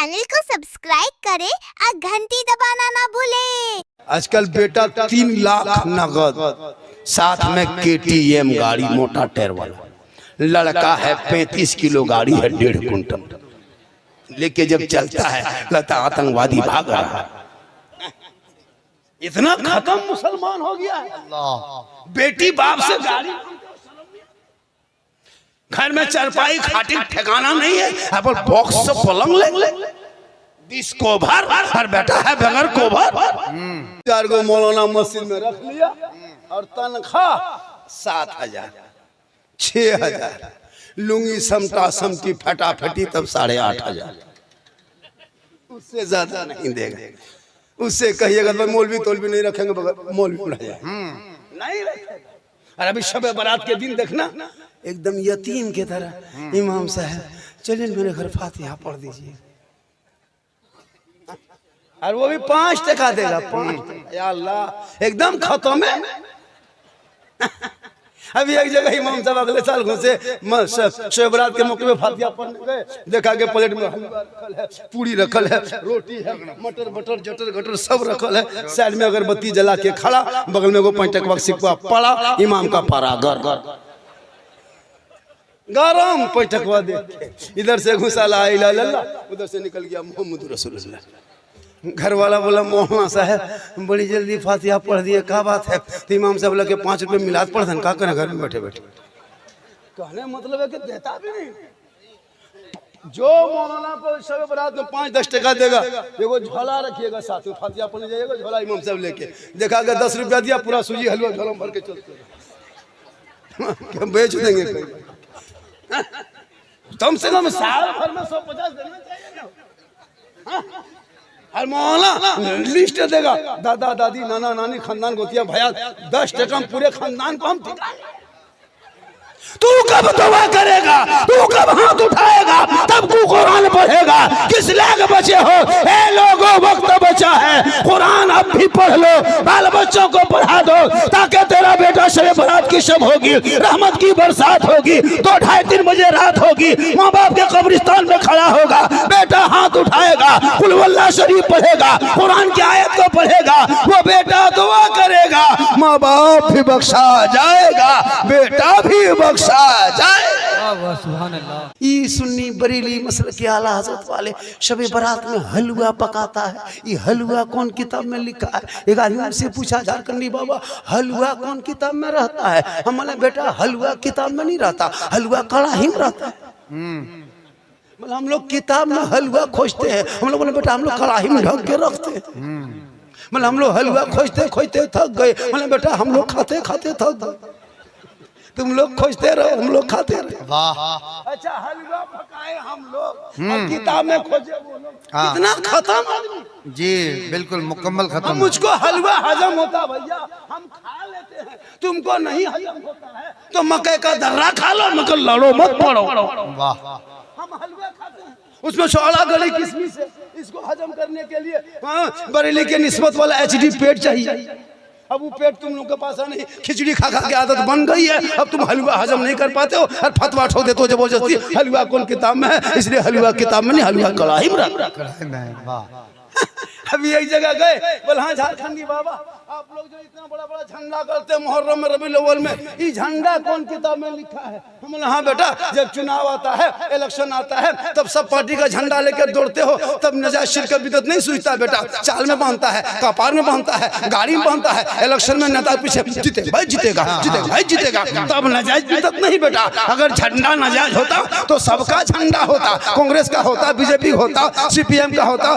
Channel को subscribe करें और घंटी दबाना ना भूले। आजकल बेटा 3 लाख नगद, साथ में KTM गाड़ी मोटा टायर वाला, लड़का है 35 किलो गाड़ी है 1.5 कुंटल लेके जब चलता है लगता आतंकवादी भाग रहा है। इतना खत्म मुसलमान हो गया है। बेटी बाप से गाड़ी, घर में चारपाई खाटी ठिकाना नहीं है, अपन बॉक्स से पलंग ले डिस्को भर और बेटा है बगैर कोभर। 4 गो मौलाना मस्जिद में रख लिया और तनख्वाह 7,000 6,000, लुंगी समटा समटी फटाफटी तब 8,500, उससे ज्यादा नहीं देगा। उससे कहिएगा भाई मौलवी तोलवी नहीं रखेंगे, मौलवी उड़ा जाए नहीं रखेगा। और अभी शब बारात के दिन देखना एकदम यतीम की तरह, इमाम साहब चलिए मेरे घर फातिहा पढ़ दीजिए, और वो भी 5 टका देगा। 5 टका, या अल्लाह एकदम खत्म है। अभी एक जगह इमाम साहब अगले साल घुसे शब बारात के मौके में फातिहा पढ़ने गए, देखा के प्लेट में हलवा रखल है, पूरी रखल है, रोटी है, मटर बटर जटर गटर सब रखल है, साइड में अगरबत्ती जला के खड़ा, बगल में वो 5 टका सिक्का पड़ा, इमाम का पारा गर गरम 5 टकवा दे, इधर से घुसा ला इला अल्लाह, उधर से निकल गया मोहम्मद रसूलुल्लाह। घर वाला बोला मौलाना साहब बड़ी जल्दी फातिहा पढ़ दिए, क्या बात है? तो इमाम साहब बोला कि 5 रुपए मिलाद पढ़ दें, क्या करें घर में बैठे बैठे। कहने मतलब है कि देता भी नहीं। जो मौलाना को शब बारात में 5-10 टका देगा, एगो झोला रखिएगा साथ में, फातिहा पढ़ने जाइएगा, झोला इमाम साहब लेके देखा कि 10 रुपया दिया, पूरा सूजी हलवा झोला भर के चलते बेच देंगे। कम से कम साल भर में 150 देना चाहिए ना। हर मौलाना लिस्ट देगा, दादा दादी नाना नानी खानदान गोतिया भैया 10 टका में पूरे खानदान को हम ठिकाएंगे। तू कब दुआ करेगा, तू कब हाथ उठाएगा, तब तू कुरान पढ़ेगा। किस लायक बचे हो? ए लोगों वक्त बचा है, कुरान अब भी पढ़ लो, बाल बच्चों को पढ़ा दो, ताकि तेरा बेटा शब बारात की शब होगी, रहमत की बरसात होगी, 2-2:30 बजे रात होगी, माँ बाप के कब्रिस्तान में खड़ा होगा, बेटा हाथ उठाएगा, कुल वल्लाह शरीफ पढ़ेगा, कुरान की आयत को पढ़ेगा, वो बेटा दुआ करेगा, माँ बाप भी बख्शा जाएगा, बेटा भी बख्शा जाए। ये सुन्नी बरेली मसलक के आला हजरत वाले शब बारात में हलवा पकाता है। ये हलवा कौन किताब में लिखा है? एक आदमी से पूछा झारखंडी बाबा हलवा कौन किताब में रहता है? हम बोले बेटा हलवा किताब में नहीं रहता, हलवा कड़ाही में रहता है। बोले हम लोग किताब में हलवा खोजते हैं, हम लोग बोले बेटा हम लोग कड़ाही में ढक के रखते हैं। बोले हम लोग हलवा खोजते खोजते थक गए। बोले बेटा हम लोग खाते खाते थक गए, तुम लोग खोजते रहो हम लोग खाते रहो। वाह अच्छा हलवा पकाए हम लोग और किताब में खोजे वो लोग। कितना खत्म आदमी जी, बिल्कुल मुकम्मल खत्म। मुझको हलवा हजम होता भैया, हम खा लेते हैं, तुमको नहीं हजम होता है तो मकई का दर्रा खा लो, मगर लड़ो मत पड़ो। वाह हम हलवा खाते हैं, उसमें छोला गली किसमिस है, इसको हजम करने के लिए बरेली के निस्बत वाला HD पेट चाहिए। अब वो पेट तुम लोग के पास नहीं, खिचड़ी खा खा के आदत बन गई है, अब तुम हलवा हजम नहीं कर पाते हो और फतवा ठोक देते हो जबरदस्ती हलवा कौन किताब में है, इसलिए हलवा किताब में नहीं, हलवा कड़ाही में रखा। अभी एक जगह गए, बोले हाँ झारखंडी बाबा आप लोग जो इतना बड़ा बड़ा झंडा करते हैं मुहर्रम में रबीउल अव्वल में, ये झंडा कौन किताब में लिखा है? हम बोले हाँ बेटा जब चुनाव आता है, इलेक्शन आता है, तब सब पार्टी का झंडा लेकर दौड़ते हो, तब नजायज शिरक बिदअत नहीं सूझता बेटा, चाल में बांधता है, कपार में बांधता है, गाड़ी में बांधता है, इलेक्शन में नेता पीछे जीते भाई जीतेगा, जीतेगा भाई जीतेगा, तब नजायज बिदअत नहीं बेटा। अगर झंडा नजायज होता तो सबका झंडा होता, कांग्रेस का होता, बीजेपी होता, CPM का होता,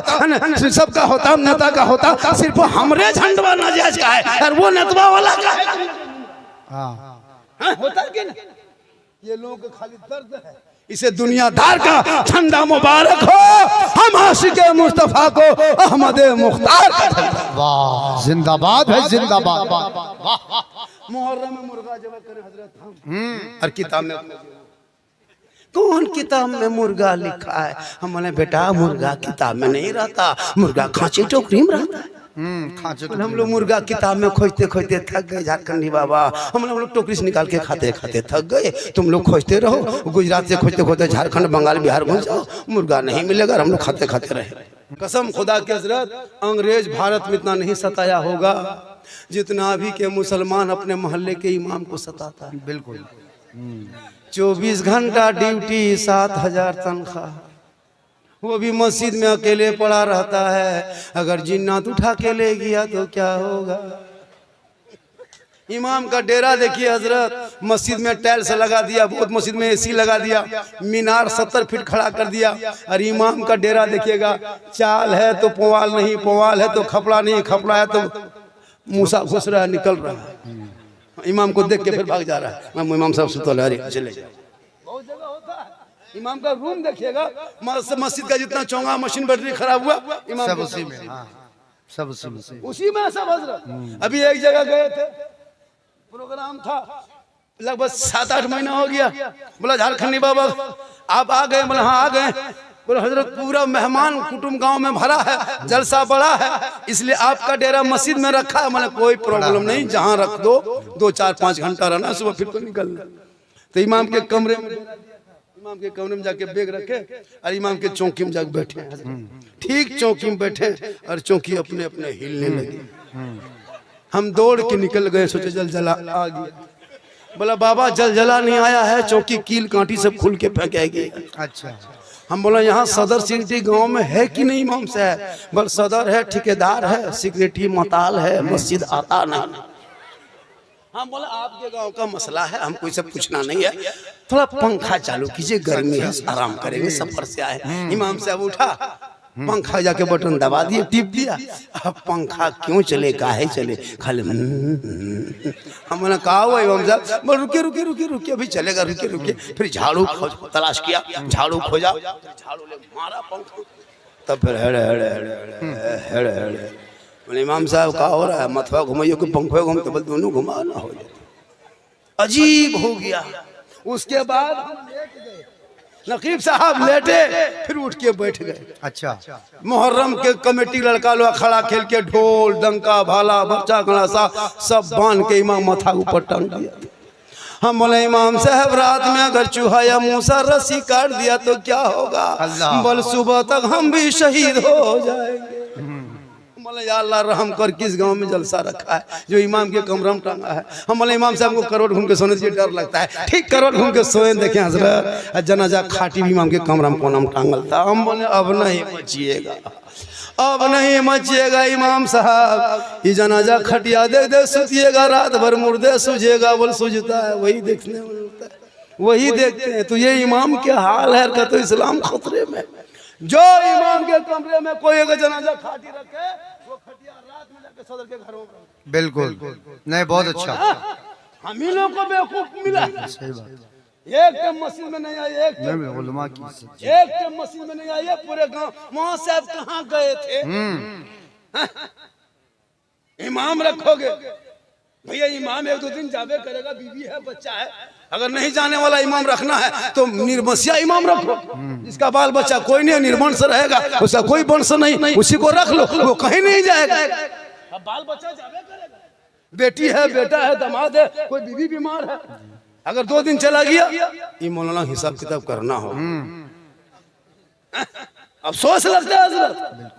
सबका होता, नेता का होता, सिर्फ हमरे झंडा नजायज का है और वो नेतवा वाला का है। होता है कि नहीं? ये लोगों को खाली दर्द है। इसे दुनियादार का झंडा मुबारक हो, हम आशिके मुस्तफा को अहमद मुख्तार का झंडा। वाह जिंदाबाद है, जिंदाबाद। मुहर्रम में मुर्गा जब करे हजरत हम और किताब में कौन किताब में मुर्गा लिखा है? हम बोले बेटा मुर्गा किताब में नहीं रहता, मुर्गा खांची टोकरी में रहता है। खांचे बोले हम लोग मुर्गा किताब में खोजते खोजते थक गए झारखंडी बाबा, हम लोग टोकरी से निकाल के खाते खाते थक गए, तुम लोग खोजते रहो, गुजरात से खोजते खोजते झारखंड बंगाल बिहार घुस जाओ, मुर्गा नहीं मिलेगा, हम लोग खाते खाते रहे। कसम खुदा की हजरत, अंग्रेज भारत में इतना नहीं सताया होगा जितना अभी के मुसलमान अपने मोहल्ले के इमाम को सताता है। बिल्कुल 24 घंटा ड्यूटी, 7,000 तनख्वाह, वो भी मस्जिद में अकेले पड़ा रहता है। अगर जिन्नात उठा के ले गया तो क्या होगा। इमाम का डेरा देखिए हजरत, मस्जिद में टाइल्स लगा दिया, बहुत मस्जिद में एसी लगा दिया, मीनार 70 फीट खड़ा कर दिया, और इमाम का डेरा देखिएगा, चाल है तो पुवाल नहीं, पुवाल है तो खपड़ा नहीं, खपड़ा है तो मूसा घुस रहा है, निकल रहा है। इमाम को देख के फिर भाग जा रहा है, इमाम साहब सुतल है, चले जाओ। बहुत जगह होता है। इमाम का रूम देखिएगा, मस्जिद का जितना चौंगा मशीन बैटरी खराब हुआ, इमाम सब उसी में, सब उसी में, उसी में सब हजरत। अभी एक जगह गए थे, प्रोग्राम था, लगभग 7-8 महीना हो गया, बोला झारखंडी बाबा आप आ गए, बोला हाँ आ गए, बोले हजरत पूरा मेहमान कुटुंब गांव में भरा है, जलसा बड़ा है, इसलिए आपका डेरा मस्जिद में रखा है। मैंने कोई प्रॉब्लम नहीं, जहां रख दो, 2-4-5 घंटा रहना, सुबह फिर तो निकलना। तो इमाम के कमरे में, इमाम के कमरे में जाके बैग रखे और इमाम के चौकी में जाके बैठे, ठीक चौकी में बैठे और चौकी अपने अपने हिलने लगी। हम दौड़ के निकल गए, सोचे जलजला आ गया। बोला बाबा जलजला नहीं आया है, चौकी कील कांटी सब खुल के फेंकेगी। अच्छा, हम बोला यहाँ सदर सिक्योरिटी गांव में है कि नहीं इमाम से है? बोल सदर है, ठेकेदार है, सिक्योरिटी मताल है, मस्जिद आता नहीं। हम बोला आपके गांव का मसला है, हमको इसे पूछना नहीं है, थोड़ा पंखा चालू कीजिए, गर्मी है, आराम करेंगे, सफर से आए। इमाम साहब उठा, पंखा जाके बटन दबा दिए, टिप दिया। अब पंखा क्यों चले, काहे चले, खाली हमने कहा हुआ इमाम साहब, बोल रुकिए रुकिए रुकिए रुकिए, अभी चलेगा, रुकिए रुकिए। फिर झाड़ू तलाश किया, झाड़ू खोजा, झाड़ू ले मारा पंखा, तब फिर हेड़े हेड़े हेड़े हेड़े हेड़े। बोले इमाम साहब क्या हो रहा है, मथवा घुमाइए कि पंखे घूमते, बोल दोनों घुमा ना हो जाए। अजीब हो गया। उसके बाद हम लेट गए, नकीब साहब लेटे, फिर उठ के बैठ गए। अच्छा, मुहर्रम के कमेटी लड़का लोग खड़ा खेल के ढोल डंका भाला बच्चा गणासा सब बांध के इमाम माथा ऊपर टांग दिया। हम बोले इमाम साहब रात में अगर चूहा या मूसा रस्सी काट दिया तो क्या होगा? बोल सुबह तक हम भी शहीद हो जाएंगे। बोले या अल्लाह रहम कर, किस गांव में जलसा रखा है जो इमाम के कमरा में टांगा है? हम बोले इमाम साहब को करोड़ घूम के सोने से डर लगता है। ठीक करोड़ घूम के सोए, देखे हजरत जनाजा खाटी भी इमाम के कमरा में कोना में टांगल था। हम बोले अब नहीं बचिएगा, अब नहीं मचिएगा इमाम साहब, ये जनाजा खटिया दे दे सुतिएगा, रात भर मुर्दे सूझेगा। बोल सूझता है, वही देखने में मिलता है, वही देखते हैं। तो ये इमाम के हाल है, कहते इस्लाम खतरे में। जो इमाम के कमरे में कोई अगर जनाजा खाटी रखे, वो खटिया रात में जाके सदर के घरों में। बिल्कुल नहीं, बहुत अच्छा। हम ही लोग को बेवकूफ मिला। सही बात, एक टाइम मस्जिद में नहीं आए, एक टाइम मस्जिद में नहीं आए, पूरे गांव वहां से आप कहाँ गए थे? इमाम रखोगे भैया, इमाम 1-2 दिन जावे करेगा, बीवी है, बच्चा है। अगर नहीं जाने वाला इमाम रखना है तो निर्वंशिया इमाम रखो, जिसका बाल बच्चा कोई नहीं, निर्वंश रहेगा, उसका कोई वंश नहीं, उसी को रख लो, वो कहीं नहीं जाएगा। अब बाल बच्चा जावे करेगा, बेटी है, बेटा है, दामाद है, कोई बीवी बीमार है, अगर 2 दिन चला गया, ये मौलाना हिसाब किताब करना हो। अफसोस लगता है हजरत,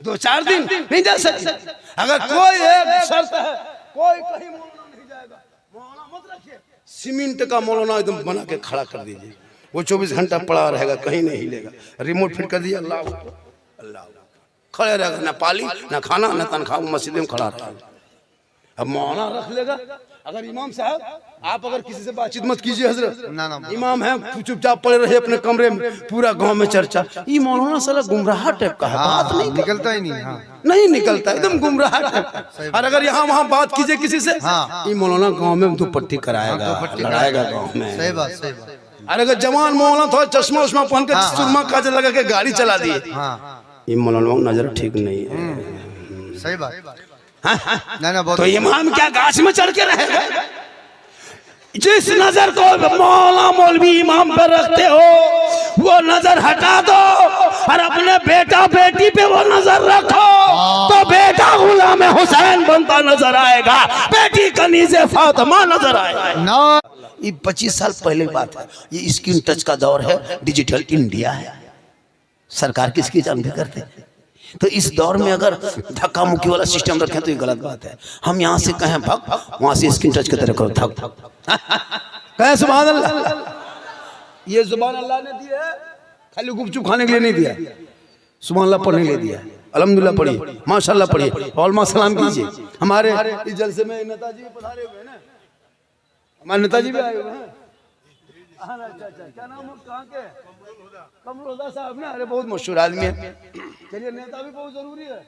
2-4 दिन नहीं जा सकते। अगर कोई एक शर्त है, कोई कहीं मौलाना नहीं जाएगा, मौलाना मत रखिए, सीमेंट का मौलाना एकदम बना के खड़ा कर दीजिए, वो 24 घंटा पड़ा रहेगा, कहीं नहीं हिलेगा। रिमोट फिट कर दिया, अल्लाह अल्लाह, खड़े रहेगा, ना पाली ना खाना ना तनख्वाह, मस्जिद में खड़ा रहेगा। अब मौलाना रख लेगा। अगर इमाम साहब आप अगर किसी से बातचीत मत कीजिए हजरत, इमाम है, चुपचाप पड़े रहे अपने कमरे में, पूरा गांव में चर्चा, ये मौलाना साला गुमराह टाइप का है, बात नहीं निकलता ही नहीं, नहीं निकलता, एकदम गुमराह टाइप का। और अगर यहाँ वहाँ बात कीजिए किसी से, ये मौलाना गांव में दुपट्टी कराएगा, लड़ाएगा गांव में। सही बात, सही बात। और अगर जवान मौलाना थोड़ा चश्मा उश्मा पहन के सुरमा काजल लगा के गाड़ी चला दिए, ये मौलाना नजर ठीक नहीं है। सही बात। तो इमाम क्या गाछ में चढ़ के रहेगा? जिस नजर को मौला मौलवी इमाम पर रखते हो वो नजर हटा दो और अपने बेटा बेटी पे वो नजर रखो, तो बेटा गुलाम हुसैन बनता नजर आएगा, बेटी कनीज़े फातिमा नजर आएगा। ना ये 25 साल पहले की बात है। ये स्क्रीन टच का दौर है, डिजिटल इंडिया है, सरकार किसकी जान भी करते हैं। तो इस दौर में अगर धक्का मुक्की वाला सिस्टम रखें तो ये गलत बात है। हम यहाँ से कहें भग, वहां से स्क्रीन टच की तरह करो धक, कहें सुभान अल्लाह। ये जुबान अल्लाह ने दी है, खाली गुपचुप खाने के लिए नहीं दिया, सुभान अल्लाह पढ़ने के लिए दिया। अल्हम्दुलिल्लाह पढ़िए, माशाल्लाह पढ़िए, और सलाम कीजिए। हमारे इस जलसे में नेताजी पधारे हुए हैं ना, हमारे नेताजी भी आए हुए हैं। अच्छा, क्या नाम है, कहाँ के? कमरुल्लाह साहब ना, अरे बहुत मशहूर आदमी है। चलिए, नेता भी बहुत जरूरी है।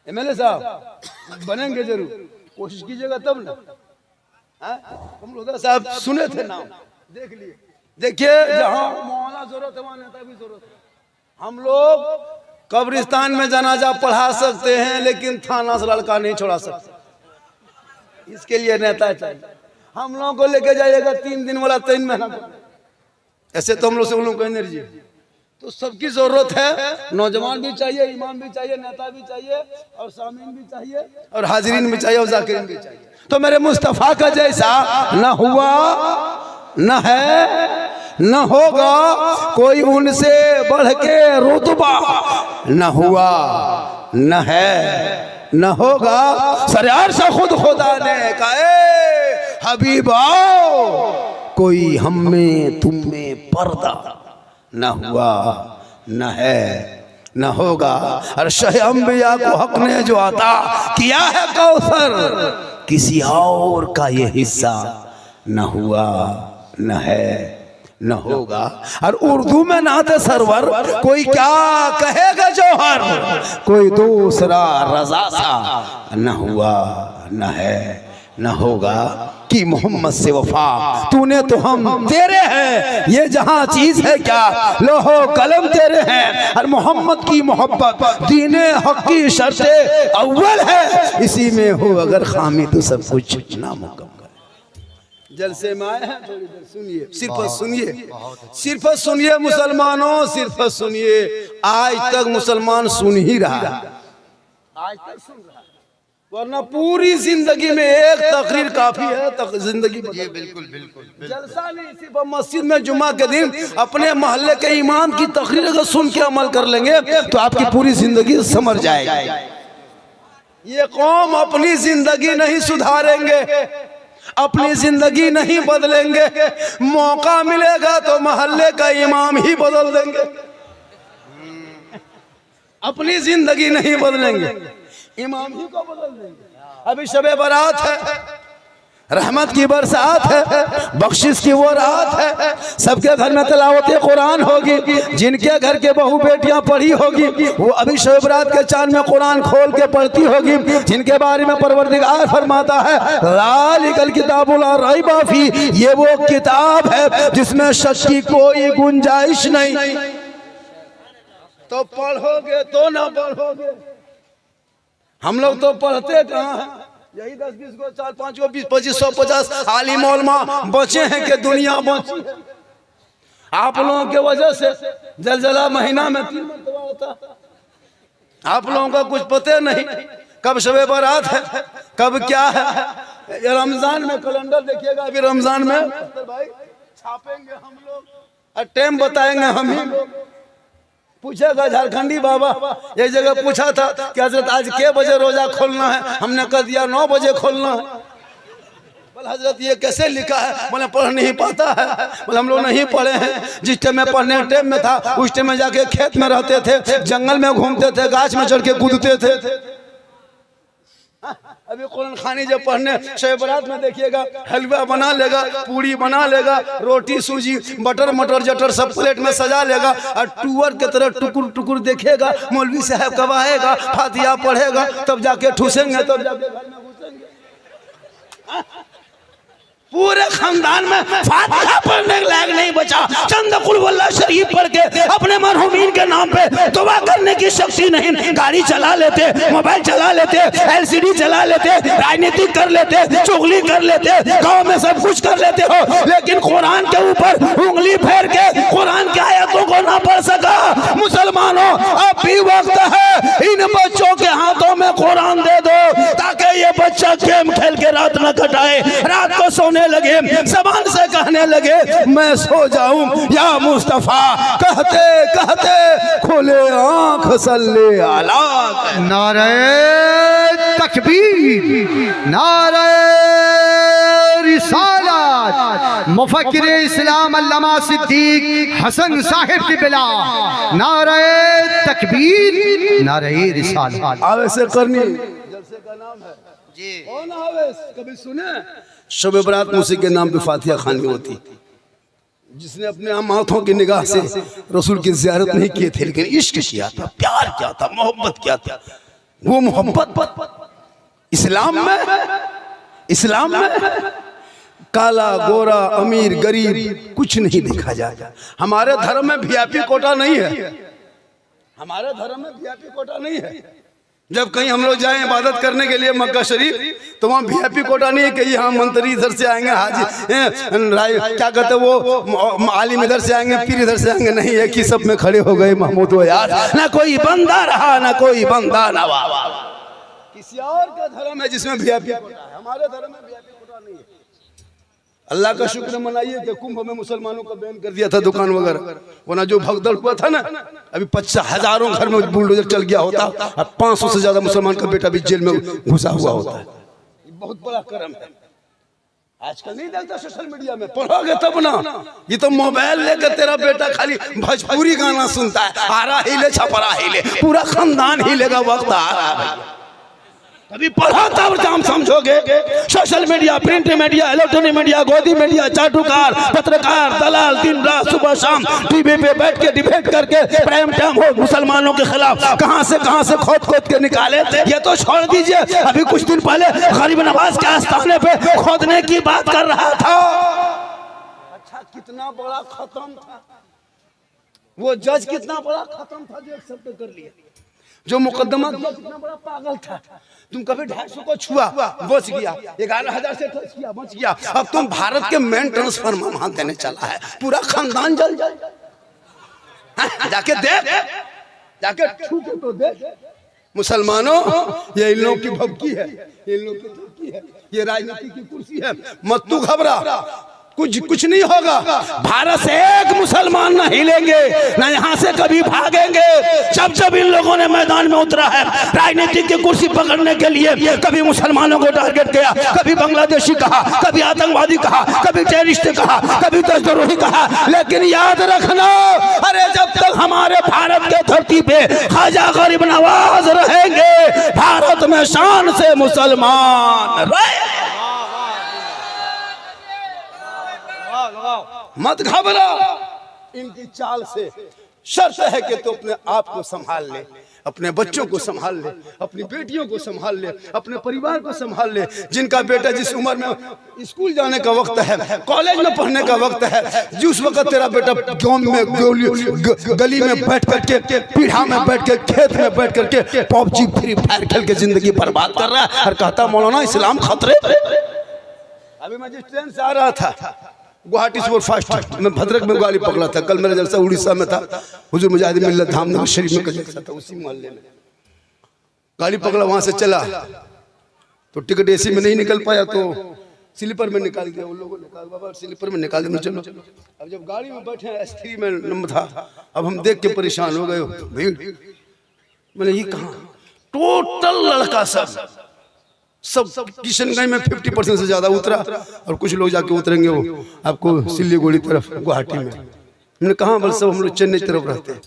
MLA साहब बनेंगे जरूर, कोशिश कीजिएगा तब ना। कमरुल्लाह साहब सुने थे नाम, देख लिए। देखिए, जहाँ मौलाना जरूरत है वहाँ नेता भी जरूरत है। हम लोग कब्रिस्तान में जनाजा पढ़ा सकते हैं, लेकिन थाना से लड़का नहीं छोड़ा सकते। इसके लिए नेता चाहिए। हम लोगों को लेके जाइएगा 3 दिन वाला 3 महीना, ऐसे तो हम लोग से उन लोगों को एनर्जी। तो सबकी जरूरत है, नौजवान भी चाहिए, इमाम भी चाहिए, नेता भी चाहिए, और सामीन भी चाहिए, और हाजिरीन भी चाहिए, और जाकिरीन भी चाहिए। तो मेरे मुस्तफा का जैसा न हुआ, न है, न होगा कोई उनसे बढ़ के रुतबा, न हुआ, न है, न होगा। सरयार से खुद खुदा ने कहा, हबीबा कोई हम में तुम में पर्दा, न हुआ, न है, न होगा। और शह अंबिया को हक ने जो आता किया है कौसर, किसी और का ये हिस्सा न हुआ, न है, न होगा। और उर्दू में नाते सरवर, कोई क्या कहेगा जौहर, कोई दूसरा रजा सा, न हुआ, न है, न होगा। कि मोहम्मद से वफा तूने तो हम तेरे हैं, ये जहां चीज है क्या लोहो कलम तेरे हैं। और मोहम्मद की मोहब्बत दीने हक की शर्ते अव्वल है, इसी में हो अगर खामी तो सब कुछ नामुकम्मल। जलसे में आए हैं, थोड़ी देर सुनिए, सिर्फ सुनिए, सिर्फ सुनिए मुसलमानों, सिर्फ सुनिए। आज तक मुसलमान सुन ही रहा है, आज तक सुन रहा है, वरना पूरी जिंदगी में एक तकरीर काफी है। जिंदगी बिल्कुल बिल्कुल जलसा नहीं, सिर्फ मस्जिद में जुमा के दिन अपने मोहल्ले के इमाम की तकरीर अगर सुन के अमल कर लेंगे तो आपकी पूरी जिंदगी समझ जाएगी। ये कौम अपनी जिंदगी नहीं सुधारेंगे, अपनी जिंदगी नहीं बदलेंगे, मौका मिलेगा तो मोहल्ले का इमाम ही बदल देंगे। अपनी जिंदगी नहीं बदलेंगे, इमाम ही को बदल देंगे। अभी शबे बारात है, रहमत की बरसात है, बख्शिश की वो रात है, सबके घर में तिलावत कुरान होगी। जिनके घर के बहू बेटियां पढ़ी होगी वो अभी शबे बारात के चांद में कुरान खोल के पढ़ती होगी। जिनके बारे में परवरदिगार फरमाता है, ज़ालिकल किताबु ला रैब फी, ये वो किताब है जिसमें शक की कोई गुंजाइश नहीं। तो पढ़ोगे तो ना पढ़ोगे, हम लोग तो पढ़ते कहाँ हैं, यही 10-20 को 4-5 को 20-25 150 आलिम उलमा बचे हैं कि दुनिया बची है। आप लोगों के वजह से जलजला महीना में 3 मरतबा होता, आप लोगों का कुछ पता नहीं कब शबे बारात है, कब क्या है। रमजान में कैलेंडर देखिएगा, अभी रमजान में भाई छापेंगे हम लोग और टाइम बताएंगे हम ही लोग। पूछेगा झारखंडी बाबा, एक जगह पूछा था कि हजरत आज के बजे रोजा खोलना है, हमने कह दिया 9 बजे खोलना है। बोले हजरत ये कैसे लिखा है, बोले पढ़ नहीं पाता है। बोले हम लोग नहीं पढ़े हैं, जिस टाइम में पढ़ने टाइम में था उस टाइम में जाके खेत में रहते थे, जंगल में घूमते थे, गाछ में चढ़ के कूदते थे। अभी कुरान खानी जब पढ़ने शब बारात में देखिएगा, हलवा बना लेगा, पूड़ी बना लेगा, रोटी सूजी बटर मटर जटर सब प्लेट में सजा लेगा और टूअर के तरह टुकुर टुकुर देखेगा। मौलवी साहब कब आएगा, फातिहा पढ़ेगा, तब जाके ठूसेंगे, तब जाके घर में घुसेंगे। पूरे खानदान में फातिहा पढ़ने के लायक नहीं बचा। चंद कुल वल्लाह शरीफ पढ़ के अपने मरहुमीन के नाम पे दुआ करने की शक्ति नहीं। गाड़ी चला लेते, मोबाइल चला लेते, LCD चला लेते, राजनीति कर लेते, चुगली कर लेते, गांव में सब कुछ कर लेते हो, लेकिन कुरान के ऊपर उंगली फेर के कुरान की आयतों को ना पढ़ सका। मुसलमानों अब भी वक्त है, इन बच्चों के हाथों में कुरान दे दो ताकि ये बच्चा गेम खेल के रात न कटाए, रात को सोने लगे ज़बान से कहने लगे मैं सो जाऊं या मुस्तफा, कहते कहते खोले आंख सल्ले अला। नारे तकबीर, नारे रिसालत, मुफक्किर इस्लाम अल्लामा सिद्दीक हसन साहिब की बिला, नारे तकबीर, नारे रिसालत। आवेश करनी जलसे का नाम है जी, कौन आवेश कभी सुने? शब बरात मुसी के नाम पे फातिहा खानी होती, जिसने अपने हम हाथों की निगाह से रसूल की ज़ियारत नहीं किए थे लेकिन इश्क किया था, प्यार किया था, मोहब्बत किया था। वो मोहब्बत इस्लाम में काला गोरा अमीर गरीब कुछ नहीं देखा जाता। हमारे धर्म में वीआईपी कोटा नहीं है, हमारे धर्म में वीआईपी कोटा नहीं है। जब कहीं हम लोग जाएं इबादत करने के लिए मक्का शरीफ, तो वहाँ वीआईपी कोटा नहीं है कि यहाँ मंत्री इधर से आएंगे, हाजी क्या कहते वो आलिम इधर से आएंगे, पीर इधर से आएंगे, नहीं है कि सब में खड़े हो गए महमूद हो यार, ना कोई बंदा रहा ना कोई बंदा नवा। किसी और का धर्म है जिसमें वीआईपी कोटा है, हमारे धर्म में वीआईपी कोटा नहीं है। अल्लाह का शुक्र मनाइए कि कुंभ में मुसलमानों का बैन कर दिया था दुकान वगैरह, वरना जो भगदड़ हुआ था ना, अभी 50,000 घर में बुलडोजर चल गया होता और 500 से ज्यादा मुसलमान का बेटा भी जेल में घुसा हुआ होता है। बहुत बड़ा करम है। आजकल नहीं देखता सोशल मीडिया में, पढ़ोगे तब ना। ये तो मोबाइल लेकर तेरा बेटा खाली भोजपुरी गाना सुनता है, आरा हिले छपरा हिले, पूरा खानदान हिलेगा, वक्त आ रहा है भैया। अभी पढ़ा तब हम समझोगे। Social media, print media, electronic media, गोदी मीडिया, चाटुकार, पत्रकार, दलाल दिन रात सुबह शाम टीवी पे बैठ के डिबेट करके प्राइम टाइम हो मुसलमानों के खिलाफ कहां से खोद के निकाले। ये तो छोड़ दीजिए, अभी कुछ दिन पहले गरीब नवाज के आस्थाने पे खोदने की बात कर रहा था। अच्छा कितना बड़ा खत्म था वो जज, कितना बड़ा खत्म था जो एक्सेप्ट कर लिया। जो मुकदमा कितना बड़ा पागल था। तुम कभी 250 को छुआ बच गया, 11,000 से टच किया बच गया। अब तुम भारत के मेन ट्रांसफार्मर वहां देने चला है, पूरा खानदान जल जाए। जाके देख, जाके छू के तो देख। मुसलमानों, ये इन लोगों की भक्ति है, इन लोगों की धमकी है, ये राजनीति की कुर्सी है। मत तू घबरा, कुछ नहीं होगा। भारत से एक मुसलमान ना हिलेंगे, ना यहाँ से कभी भागेंगे। जब इन लोगों ने मैदान में उतरा है राजनीतिक की कुर्सी पकड़ने के लिए, कभी मुसलमानों को टारगेट किया, कभी बांग्लादेशी कहा, कभी आतंकवादी कहा, कभी टेररिस्ट कहा, कभी देशद्रोही कहा। लेकिन याद रखना, अरे जब तक हमारे भारत के धरती पे ख्वाजा गरीब नवाज रहेंगे, भारत में शान से मुसलमान रहे। मत घबरा इनकी चाल से। शर्त है कि तू अपने आप को संभाल ले, अपने बच्चों को संभाल ले, अपनी बेटियों को संभाल ले, अपने परिवार को संभाल ले। जिनका बेटा जिस उम्र में स्कूल जाने का वक्त है, कॉलेज में पढ़ने का वक्त है, जिस वक्त तेरा बेटा गांव में गली में बैठ करके, पीढ़ा में बैठ के, खेत में बैठ करके पबजी फ्री फायर खेल के जिंदगी बर्बाद कर रहा है और कहता मौलाना इस्लाम खतरे। अभी मैं जिस ट्रेन से आ रहा था गुवाहाटी सुपरफास्ट में भद्रक में गाड़ी पकड़ा था। कल मेरा जलसा उड़ीसा में था, हुजूर मुजाहिद मिल्लत धामनगर शरीफ में जलसा था, उसी मोहल्ले में गाड़ी पकड़ा। वहां से चला तो टिकट एसी में नहीं निकल पाया तो स्लीपर में निकाल दिया। उन लोगों ने कहा बाबा स्लीपर में निकाल दिया, चलो। अब जब गाड़ी में बैठे S3 में नंबर था, अब हम देख के परेशान हो गए। भीड़, मैंने ये कहा टोटल लड़का सब किशनगंज में 50% से ज्यादा उतरा और कुछ लोग जाके उतरेंगे वो आपको सिल्लीगुड़ी तरफ गुवाहाटी में। हमने कहा बल सब हम लोग चेन्नई तरफ रहते हैं,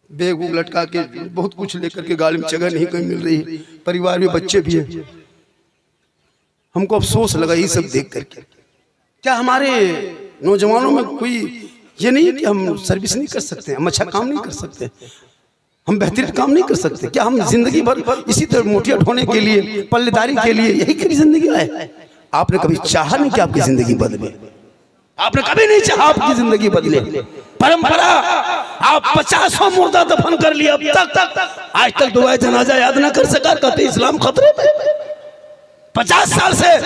बैग उग लटका के बहुत कुछ लेकर के गाड़ी में जगह नहीं कहीं मिल रही, परिवार में बच्चे भी हैं। हमको अफसोस लगा ये सब देख करके। क्या हमारे नौजवानों में कोई ये नहीं कि हम सर्विस नहीं कर सकते, हम अच्छा काम नहीं कर सकते, हम बेहतरीन काम नहीं कर सकते? क्या हम जिंदगी भर इसी तरह मोटिया ढोने के लिए, पल्लेदारी के लिए यही कभी जिंदगी है? आपने कभी चाहा नहीं कि आपकी जिंदगी बदले? आपने कभी नहीं चाहा आपकी जिंदगी बदले? परंपरा आप 50 मुर्दा दफन कर लिया, अब तक आज तक दुआए जनाजा याद ना कर सका, कहते इस्लाम खतरे में। 50 साल से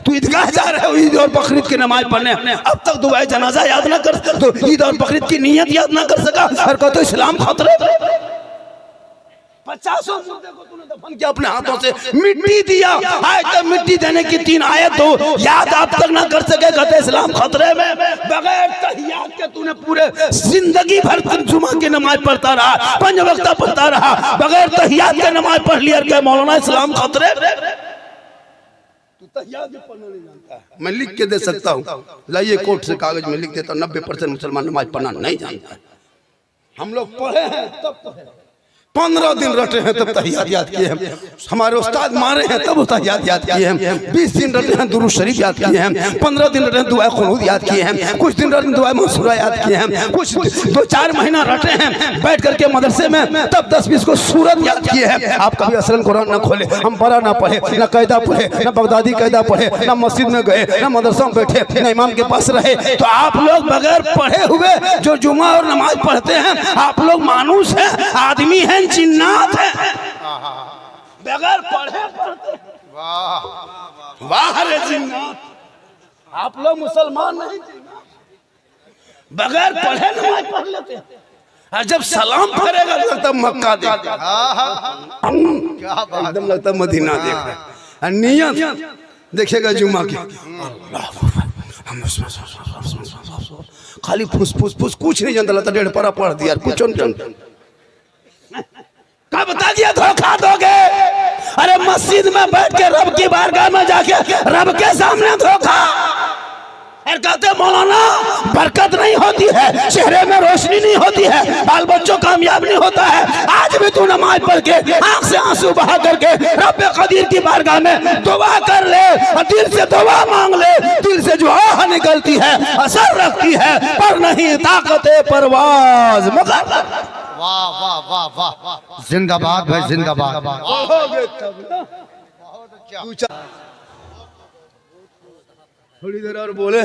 तू ईदगाह जा रहे हो ईद और बकरीद की नमाज पढ़ने, अब तक दुआए जनाजा याद ना कर, तो ईद और बकरीद की नियत याद ना कर सका और कहते इस्लाम खतरे में। 50 मुर्दे को तूने दफन किया अपने हाथों से, मिट्टी दिया। आज तक मिट्टी देने की 3 आयत हो याद आप तक ना कर सके, कहते इस्लाम खतरे में। बगैर तहियात के तूने पूरे जिंदगी भर जुमा की नमाज पढ़ता रहा, 5 वक्त पढ़ता रहा, बगैर तहियात के नमाज पढ़ लिया, क्या मौलाना इस्लाम खतरे में? तू तहियात भी पढ़ना नहीं जानता है। मैं लिख के दे सकता हूँ, लाइए कोर्ट से कागज में लिख देता हूँ, 90% मुसलमान नमाज पढ़ना नहीं जानता है। हम लोग पढ़े हैं तब पढ़े, 15 दिन रटे हैं तब तहियात याद किए हैं, हमारे उस्ताद मारे हैं तब तहियात याद किए हैं, 20 दिन रटे हैं दुरूद शरीफ याद किए हैं, 15 दिन रटे हैं दुआ खुनूद याद किए हैं, कुछ दिन रटे हैं दुआ मंसूरा याद किए हैं, कुछ 2-4 महीना रटे हैं बैठ करके मदरसे में, तब 10-20 को सूरत याद किए हैं। आप कभी असलन कुरान न खोले, हम बड़ा ना पढ़े, न कायदा पढ़े, न बगदादी कायदा पढ़े, न मस्जिद में गए, न मदरसा में बैठे, न इमाम के पास रहे, तो आप लोग बगैर पढ़े हुए जो जुमा और नमाज पढ़ते हैं, आप लोग मानुस हैं, आदमी हैं, जिन्नात है, बगैर पढ़े पढ़ते। वाह वाह रे जिन्नात, आप लोग मुसलमान नहीं, बगैर पढ़े नमाज पढ़ लेते हैं, और जब सलाम फेरेगा लगता मक्का देख, एकदम लगता मदीना देख, नियत देखेगा जुमा की, खाली फुस फुस फुस, कुछ नहीं जानता, लगता 1.5 पारा पढ़ दिया, कुछ नहीं जानता। क्या बता दिया धोखा दोगे? अरे मस्जिद में बैठ के रब की बारगाह में जाके रब के सामने धोखा। और कहते मौलाना बरकत नहीं होती है, चेहरे में रोशनी नहीं होती है, बाल बच्चों कामयाब नहीं होता है। आज भी तू नमाज पढ़ के आंख से आंसू बहा करके रब कदीर की बारगाह में दुआ कर ले, और दिल से दुआ मांग ले, दिल से जो आह निकलती है असर रखती है, पर नहीं ताकत परवाज मगर। वाह वाह वाह वाह, जिंदाबाद भाई जिंदाबाद। थोड़ी देर और बोले,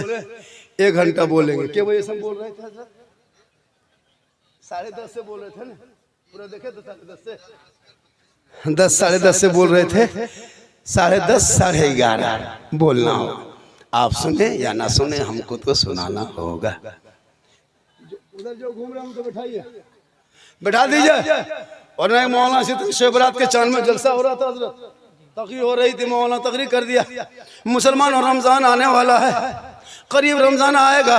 1 घंटा बोलेंगे। क्या बजे से बोल रहे थे? 10:30 से बोल रहे थे ना, पूरा देखे तो 10:30 से 10 साढ़े 10 से बोल रहे थे, 10:30 साढ़े 11 बोलना हो। आप सुने या ना सुने, हमको तो सुनाना होगा। उधर जो घूम रहा हूँ तो बैठाइए, बैठा दीजिए। और नहीं मौलाना से शब-ए-बरात के चांद में जलसा हो रहा था, तकरीर हो रही थी, मौलाना तकरीर कर दिया। मुसलमान और रमज़ान आने वाला है, करीब रमज़ान आएगा,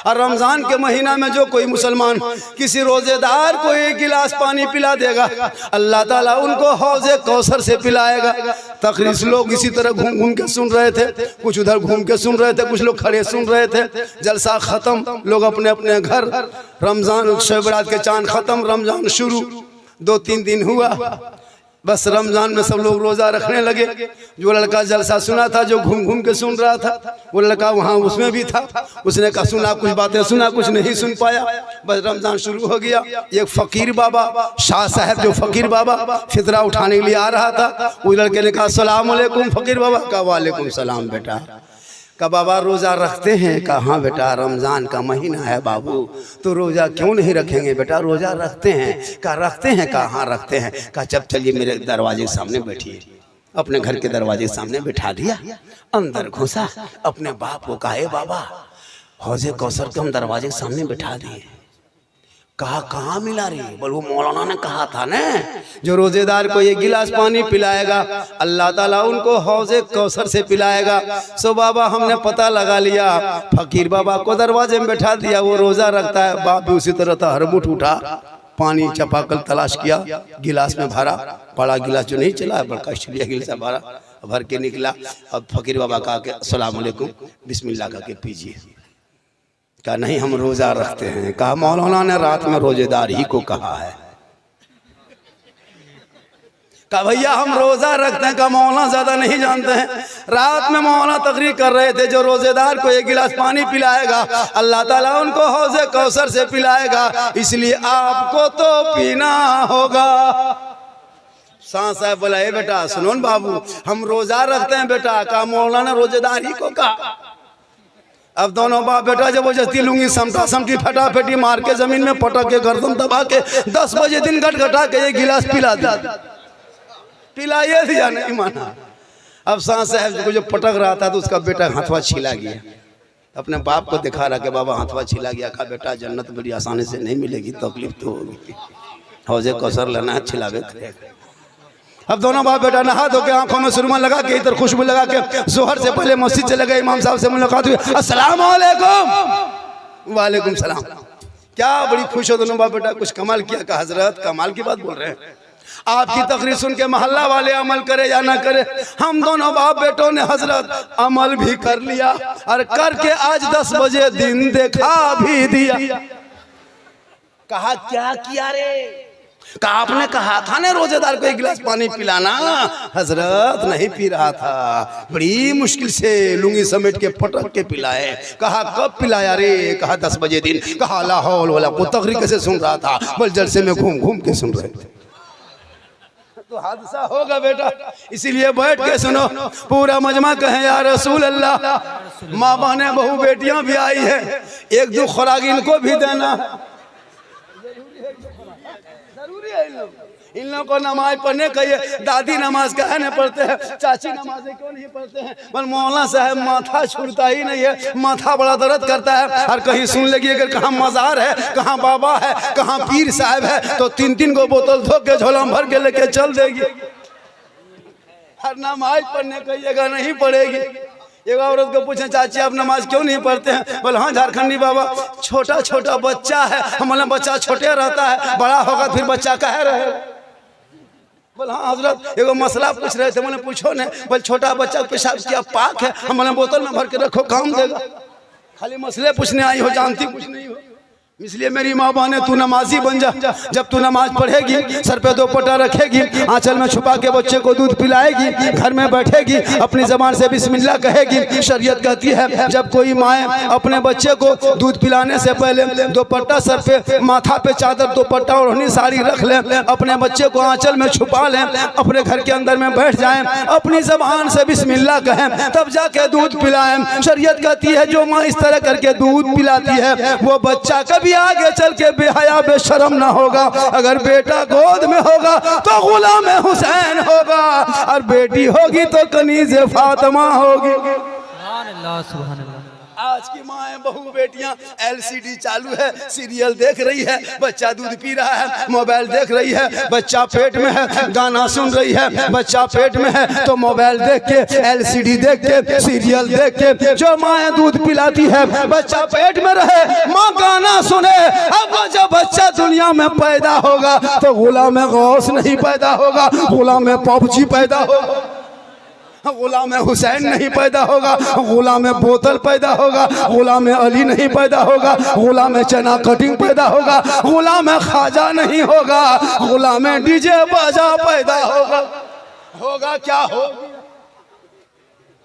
और रमज़ान के महीना में जो कोई मुसलमान किसी रोज़ेदार को 1 गिलास पानी पिला देगा, अल्लाह ताला उनको हौज़े कौसर से पिलाएगा। तकरीर लोग इसी तरह घूम घूम के सुन रहे थे, कुछ उधर घूम के सुन रहे थे, कुछ लोग खड़े सुन रहे थे। जलसा ख़त्म, लोग अपने अपने घर, रमज़ान शब-ए-बरात के चांद ख़त्म, रमज़ान शुरू, 2-3 दिन हुआ, बस रमजान में सब लोग रोजा रखने लगे। जो लड़का जलसा सुना था, जो घूम घूम के सुन रहा था, वो लड़का वहाँ उसमें भी था, उसने कहा सुना, कुछ बातें सुना, कुछ नहीं सुन पाया। बस रमजान शुरू हो गया। एक फकीर बाबा शाह साहब, जो फकीर बाबा फितरा उठाने के लिए आ रहा था, उस लड़के ने कहा अस्सलाम वालेकुम फकीर बाबा। कहा वालेकुम सलाम बेटा। का बाबा रोज़ा रखते हैं? कहा हाँ बेटा, रमज़ान का महीना है बाबू, तो रोज़ा क्यों नहीं रखेंगे बेटा? रोज़ा रखते हैं। कहा रखते हैं? कहा हाँ रखते हैं। कहा जब चलिए मेरे दरवाजे के सामने बैठिए। अपने घर के दरवाजे के सामने बैठा दिया, अंदर घुसा, अपने बाप को कहा बाबा हौज़े कौसर को हम दरवाजे के सामने बैठा दिए। कहा कहाँ मिला रही? बोल वो मौलाना ने कहा था ना, जो रोजेदार को 1 गिलास पानी पिलाएगा अल्लाह ताला उनको हौज़े कौसर से पिलाएगा। सो बाबा हमने पता लगा लिया, फकीर बाबा को दरवाजे में बैठा दिया, वो रोजा रखता है। बाप भी उसी तरह था, हरमुठ उठा, पानी चपाकल तलाश किया, गिलास में भरा, बड़ा गिलास जो नहीं चला, बड़का स्टील गिलास भरा, भर के निकला। अब फकीर बाबा कहा कि अस्सलाम वालेकुम, बिस्मिल्लाह कहा के पीजिए। कहा नहीं हम रोजा रखते हैं। कहा मौलाना ने रात में रोजेदार ही को कहा है। कहा भैया हम रोजा रखते हैं। कहा मौलाना ज्यादा नहीं जानते हैं, रात में मौलाना तकरीर कर रहे थे, जो रोजेदार को 1 गिलास पानी पिलाएगा अल्लाह ताला उनको हौज़े कौसर से पिलाएगा, इसलिए आपको तो पीना होगा। शाह साहब बोला ए बेटा सुनो न बाबू, हम रोजा रखते हैं बेटा। कहा मौलाना ने रोजेदार ही को कहा। अब दोनों बाप बेटा जबरदस्ती लूंगी समटा समटी फटाफटी मार के जमीन में पटक के गर्दन दबा के 10 बजे दिन गटगटा के 1 गिलास पिला दिया, पिलाइए दिया, नहीं माना। अब शाह साहब को जो पटक रहा था तो उसका बेटा हाथवा छिला गया, अपने बाप को दिखा रहा कि बाबा हाथवा छिला गया। कहा बेटा जन्नत बड़ी आसानी से नहीं मिलेगी, तकलीफ तो होगी। हौजे कौसर लेना है, छिलावे करेगा। अब दोनों बाप बेटा नहा धो के आंखों में सुरमा लगा के इधर खुशबू लगा के जोहर से पहले मस्जिद चले गए, इमाम साहब से मुलाकात हुई, अस्सलाम वालेकुम। वालेकुम सलाम। क्या बड़ी खुश हो दोनों बाप बेटा, कुछ कमाल किया का हजरत, कमाल की बात बोल रहे हैं। आपकी तकरीर सुन के मोहल्ला वाले अमल करे या ना करे, हम दोनों बाप बेटों ने हजरत अमल भी कर लिया और करके आज 10 बजे दिन देखा भी दिया। कहा क्या किया रे? कहा आपने कहा था ना रोजेदार को 1 गिलास पानी पिलाना, हजरत नहीं पी रहा था, बड़ी मुश्किल से लुंगी समेट के पटक के पिलाए। कहा कब पिलाया रे? कहा 10 बजे दिन। कहा ला हौल वला को तकरीर कैसे सुन रहा था? बल जलसे में घूम घूम के सुन रहे थे। तो हादसा होगा बेटा, इसीलिए बैठ के सुनो, पूरा मजमा कहे या रसूल अल्लाह। माँ बहने बहू बेटियां भी आई है, 1-2 खुराक इनको भी देना जरूरी है। इन लोगों को नमाज पढ़ने कहिए। दादी नमाज काहे नहीं पढ़ते हैं, चाची नमाजें क्यों नहीं पढ़ते हैं? पर मौलाना साहब माथा छूटता ही नहीं है, माथा बड़ा दर्द करता है। और कहीं सुन लगी अगर कहाँ मजार है, कहाँ बाबा है, कहाँ पीर साहब है, तो 3-3 को बोतल धो के झोला भर के लेके चल देगी। हर नमाज पढ़ने कहिएगा, नहीं पढ़ेगी। एक औरत को पूछे चाची आप नमाज क्यों नहीं पढ़ते हैं? बोले हाँ झारखंडी बाबा, छोटा छोटा बच्चा है, हमारा बच्चा छोटे रहता है, बड़ा होगा फिर बच्चा कहे रहे। बोले हाँ हजरत एगो मसला पूछ रहे थे। मैंने पूछो ने? बोले छोटा बच्चा पेशाब किया पाक है, हमारे बोतल में भर के रखो काम देगा। खाली मसले पूछने आई हो, जानती कुछ नहीं हो। इसलिए मेरी माँ बहने तू नमाजी बन जा। जब तू नमाज पढ़ेगी, सर पे दोपट्टा रखेगी, आंचल में छुपा के बच्चे को दूध पिलाएगी, घर में बैठेगी, अपनी जबान से बिस्मिल्लाह कहेगी। शरीयत कहती है जब कोई माँ अपने बच्चे को दूध पिलाने से पहले दोपट्टा सर पे, माथा पे चादर, दोपट्टा और ओढ़नी साड़ी रख ले, अपने बच्चे को आंचल में छुपा लें, अपने घर के अंदर में बैठ जाएं, अपनी जबान से बिस्मिल्लाह कहें, तब जाके दूध पिलाएं। शरीयत कहती है जो माँ इस तरह करके दूध पिलाती है वो बच्चा कभी आगे चल के बेहया बेशरम ना होगा। अगर बेटा गोद में होगा तो गुलाम हुसैन होगा, और बेटी होगी तो कनीज़ फातिमा होगी। सुभान अल्लाह, सुभान अल्लाह। आज की माँ बहू बेटियां LCD चालू है, सीरियल देख रही है, बच्चा दूध पी रहा है, मोबाइल देख रही है, बच्चा पेट में है, गाना सुन रही है, बच्चा पेट में है तो मोबाइल देख के, LCD देख के, सीरियल देख के। जो माँ दूध पिलाती है बच्चा पेट में रहे, माँ गाना सुने। अब जब बच्चा दुनिया में पैदा होगा तो गुलाम गौस नहीं पैदा होगा, गुलाम पबजी पैदा होगा, गुलाम हुसैन नहीं पैदा होगा, गुलाम बोतल पैदा होगा, गुलाम अली नहीं पैदा होगा, गुलाम चना कटिंग पैदा होगा, गुलाम खाजा नहीं होगा, गुलाम डीजे बाजा पैदा होगा। होगा क्या होगा?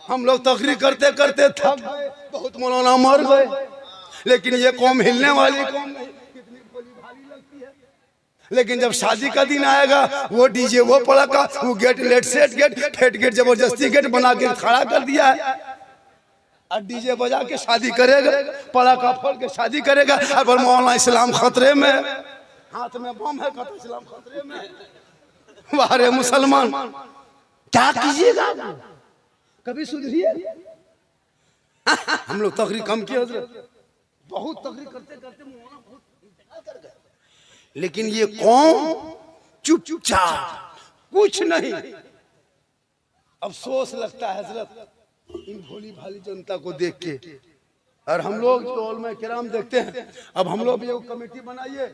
हम लोग तकरीर करते करते थक गए, बहुत मौलाना मर गए, लेकिन ये कौम हिलने वाली कौम नहीं। लेकिन जब शादी का दिन आएगा वो डीजे, वो पड़ाका, वो गेट, लेट सेट गेट, फेट गेट, जबरदस्ती गेट बना के खड़ा कर दिया है। और डीजे बजा के शादी करेगा, पड़ाका फोड़ के शादी करेगा। और मौलाना इस्लाम खतरे में, हाथ में बम है, कहता इस्लाम खतरे में। वारे मुसलमान क्या कीजिएगा? कभी सुधरिए। हम लोग तकरीर कम किए हजरत, बहुत तकरीर करते करते मौलाना बहुत कर गए, लेकिन ये कौम चुपचाप कुछ नहीं। अफसोस लगता है हजरत इन भोली भाली जनता को देख के। और हम लोग तो उलमा किराम देखते हैं, अब हम लोग भी एक कमेटी बनाइए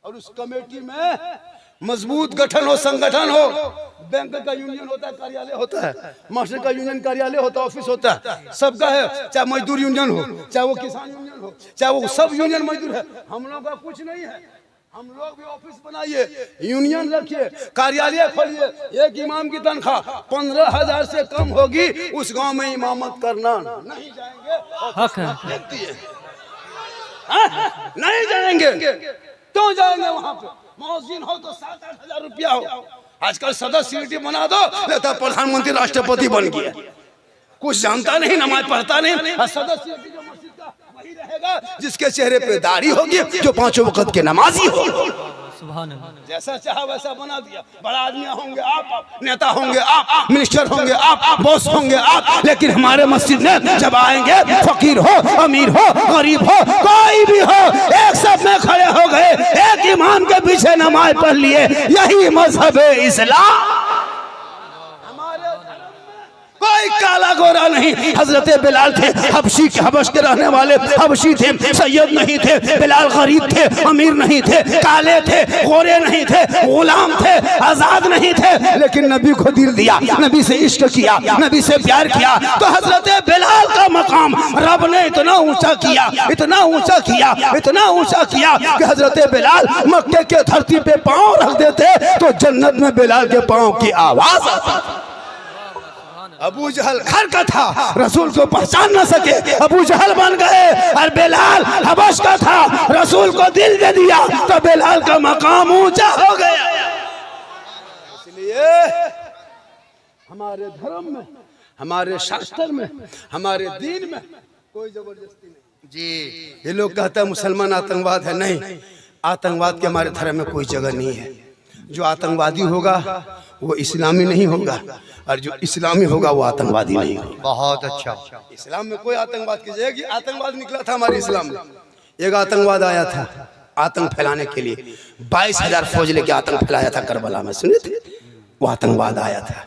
और उस कमेटी में मजबूत गठन हो, संगठन हो। बैंक का यूनियन होता है, कार्यालय होता है, मास्टर का यूनियन कार्यालय होता है, ऑफिस होता है, सबका है। चाहे मजदूर यूनियन हो, चाहे वो किसान यूनियन हो, चाहे वो सब यूनियन मजदूर है। हम लोग का कुछ नहीं है। हम लोग भी ऑफिस बनाइए, यूनियन रखिए, कार्यालय खोलिए। एक इमाम की तनख्वाह 15,000 से कम होगी, उस गांव में इमामत करना नहीं जाएंगे। नहीं जाएंगे, क्यों जाएंगे? वहां पे मौजिन हो तो 7-8 हजार रुपया हो। आजकल सदस्य बना दो, लेता प्रधानमंत्री राष्ट्रपति बन गया, कुछ जानता नहीं, नमाज पढ़ता नहीं। सदस्य जो मस्जिद का वही रहेगा जिसके चेहरे पे दाढ़ी होगी, जो 5 वक्त के नमाजी हो। जैसा चाहा वैसा बना दिया। बड़ा आदमी होंगे आप, नेता होंगे आप, मिनिस्टर होंगे आप, बॉस होंगे आप, लेकिन हमारे मस्जिद में जब आएंगे फकीर हो, अमीर हो, गरीब हो, कोई भी हो, एक सब में खड़े हो गए, एक इमाम के पीछे नमाज पढ़ लिए, यही मजहब है इस्लाम। कोई काला गोरा नहीं। हजरत बिलाल थे, हबशी के हबश के रहने वाले हबशी थे, सैयद नहीं थे। बिलाल गरीब थे, अमीर नहीं थे, काले थे, गोरे नहीं थे, गुलाम थे, आजाद नहीं थे, लेकिन नबी को दिल दिया, नबी से इश्क किया, नबी से प्यार किया। तो हजरत बिलाल का मकाम रब ने इतना ऊंचा किया, इतना ऊंचा किया, इतना ऊंचा किया कि हजरत बिलाल मक्के के धरती पे पांव रख देते तो जन्नत में बिलाल के पांव की आवाज आती। अबू जहल घर का था, रसूल को पहचान न सके, अबू जहल बन गए। और बिलाल हबश का था, रसूल को दिल दे दिया तो बिलाल का मकाम ऊंचा हो गया। इसलिए हमारे धर्म में, हमारे शास्त्र में, हमारे दीन में कोई जबरदस्ती नहीं जी। ये लोग कहते हैं मुसलमान आतंकवाद है, नहीं, आतंकवाद के हमारे धर्म में कोई जगह नहीं है। जो आतंकवादी होगा वो इस्लामी नहीं होगा, और जो इस्लामी होगा वो आतंकवादी नहीं होगा। बहुत अच्छा। इस्लाम में कोई आतंकवाद की जगह, आतंकवाद निकला था हमारे इस्लाम में। एक आतंकवाद आया था आतंक फैलाने के लिए, 22,000 फौज लेके आतंक फैलाया था करबला में, सुने थे? वो आतंकवाद आया था,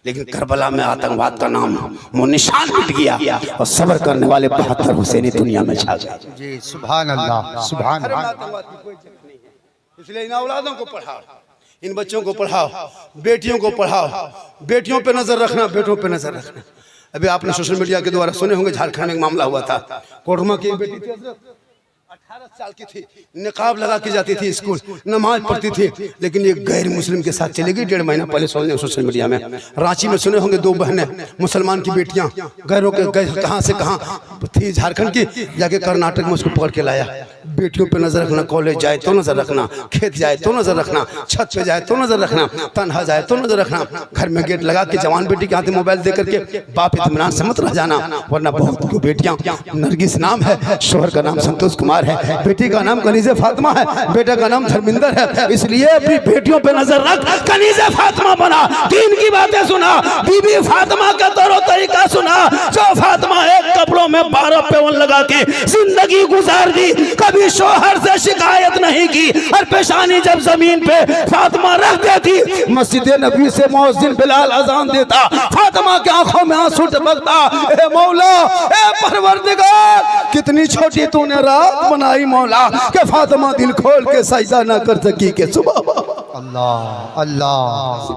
लेकिन करबला में आतंकवाद का नाम वो निशान मिट गया और सब्र करने वाले 72 हुसैनी दुनिया में छा गए जी। सुभान अल्लाह, सुभान अल्लाह। आतंकवाद की कोई जगह नहीं है। इसलिए इन औलादों को पढ़ाओ, इन बच्चों को पढ़ाओ, बेटियों को पढ़ाओ, बेटियों पे नजर रखना, बेटों पे नजर रखना। अभी आपने सोशल मीडिया के द्वारा सुने होंगे, झारखंड में एक मामला हुआ था। कोरमा की एक बेटी थी, 18 साल की थी, निकाब लगा के जाती थी स्कूल, नमाज पढ़ती थी, लेकिन एक गैर मुस्लिम के साथ चली गई। 1.5 महीना पहले सुने सोशल मीडिया में। रांची में सुने होंगे 2 बहनें मुसलमान की बेटियां, गैरों के कहां से कहां थी, झारखंड की, जाके कर्नाटक में उसको पकड़ के लाया। बेटियों पे नजर रखना, कॉलेज जाए तो नजर रखना, खेत जाए तो नजर रखना, छत पे जाए तो नजर रखना, तन्हा जाए तो नजर रखना। घर में गेट लगा के जवान बेटी के हाथ में मोबाइल दे करके बाप इत्मीनान से मत रह जाना, वरना बहुत की बेटियां, नरगिस नाम है, शोहर का नाम संतोष कुमार है, बेटी का नाम कनीज़े फातिमा है, बेटे का नाम धर्मिंदर है। इसलिए अपनी बेटियों पे नजर रख, कनीज़े फातिमा बना, दीन की बातें सुना, बीबी फातिमा का तौर तरीका सुना। जो फातिमा एक कपड़ों में 12 पेवन लगा के जिंदगी गुजार दी, कभी शोहर से शिकायत नहीं की, और पेशानी जब जमीन पे फातिमा रख देती, मस्जिद नबी से मुअज्जिन बिलाल अजान देता, फातिमा की आंखों में आंसू टपकता, ए मौला, ए परवरदिगार, कितनी छोटी तूने रात बनाई मौला कि फातिमा दिल खोल के सजदा ना कर सकी के सुबह। अल्लाह अल्लाह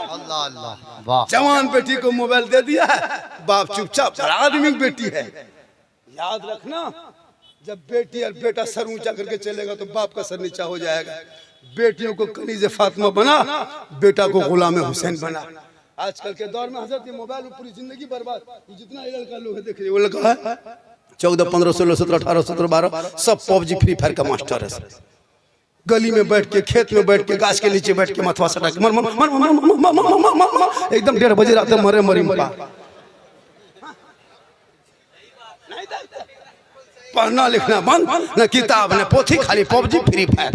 अल्लाह अल्लाह। वाह। जवान बेटी को मोबाइल दे दिया है, बाप चुपचाप, बड़ा आदमी की बेटी है। याद रखना, जब बेटी और बेटा सर ऊंचा करके चलेगा तो बाप का सर नीचा हो जाएगा। बेटियों को कनीज़े फातिमा बना, बेटा को गुलाम हुसैन बना। आजकल के दौर में हजरत मोबाइल में पूरी जिंदगी बर्बाद। जितना लड़का लोग देख रहे, वो लड़का है 14, 15, 16, 17, 18, 17, 12 सब पबजी फ्री फायर का मास्टर है। गली में बैठ के, खेत में बैठ के, गाछ के नीचे बैठ के मथवा सटा के मर मर मर मर मर, एकदम 1:30 बजे रात मरे मरी मरा। पढ़ना लिखना बंद, न किताब न पोथी, खाली पबजी फ्री फायर।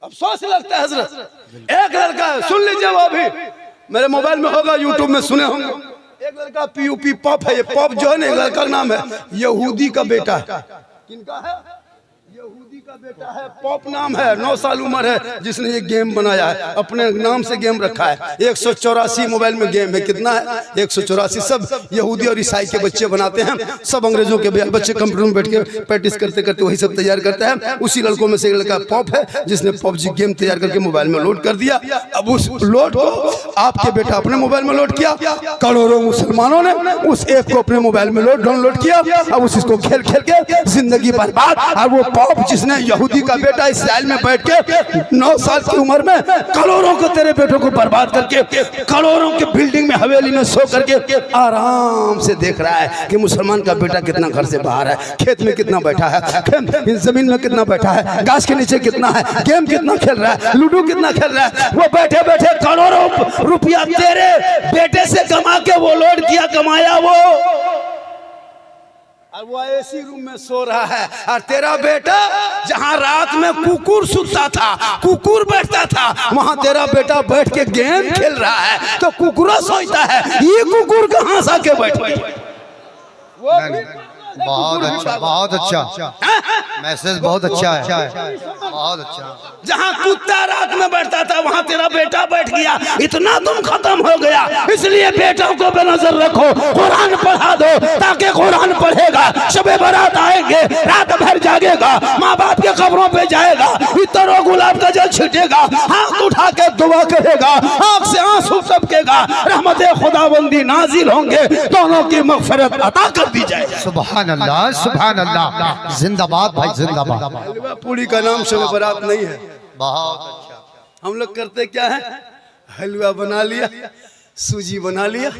अफसोस लगता है हजरत। एक लड़का है, सुन लीजिए, वो भी मेरे मोबाइल में होगा, यूट्यूब में सुने होंगे। एक लड़का PUP पॉप है, ये पॉप जो है ना, एक लड़का का नाम है, यहूदी का बेटा है। किनका है? यहूदी का बेटा है, पॉप नाम है, 9 साल उम्र है, जिसने ये गेम बनाया है, अपने नाम से गेम रखा है। 184 मोबाइल में गेम है। कितना है? 184। सब यहूदी और ईसाई के बच्चे बनाते हैं, सब अंग्रेजों के बच्चे कंप्यूटर में बैठ के प्रैक्टिस करते करते वही सब तैयार करते हैं। उसी लड़कों में से एक लड़का पॉप है, जिसने PUBG गेम तैयार करके मोबाइल में लोड कर दिया। अब उस लोड को आपके बेटा अपने मोबाइल में लोड किया, करोड़ों मुसलमानों ने उस ऐप को अपने मोबाइल में डाउनलोड किया। अब उसको खेल खेल के जिंदगी बर्बाद। और वो पॉप जिसने यहूदी का बेटा इसराइल में बैठ के 9 साल की उम्र में करोड़ों को, तेरे बेटों को बर्बाद करके, करोड़ों के बिल्डिंग में, हवेली में सो करके आराम से देख रहा है कि मुसलमान का बेटा कितना घर से बाहर है, खेत में कितना बैठा है, जमीन में कितना बैठा है, घास के नीचे कितना है, गेम कितना खेल रहा है, लूडो कितना खेल रहा है। वो बैठे बैठे करोड़ों रुपया तेरे बेटे से कमा के वो लोड किया, कमाया वो। और वो एसी रूम में सो रहा है, और तेरा बेटा जहाँ रात में कुकुर सुतता था, कुकुर बैठता था, वहाँ तेरा बेटा बैठ के गेम खेल रहा है। तो कुकुरा सोचता है ये कुकुर कहाँ से आके बैठ गया? बहुत अच्छा, बहुत अच्छा मैसेज, बहुत अच्छा है, बहुत अच्छा। जहाँ कुत्ता रात में बैठता था वहाँ तेरा बेटा बैठ गया, इतना तुम खत्म हो गया। इसलिए बेटों को बेनजर रखो, कुरान पढ़ा दो, ताकि कुरान पढ़ेगा, शबे बारात आएंगे, रात भर जागेगा, माँ बाप के कब्रों पे जाएगा, इतर और गुलाब का जल छिटेगा, हाथ उठा के दुआ करेगा, आँख से आंसू टपकेगा, रहमते खुदाबंदी नाजिल होंगे, दोनों की मगफिरत अता कर दी जाएगी। सुभान अल्लाह, सुभान अल्लाह, जिंदाबाद भाई, जिंदाबाद। हलवा पूरी का नाम शब बारात नहीं है। बहुत अच्छा। हम लोग करते क्या है, हलवा बना लिया, सूजी बना लिया,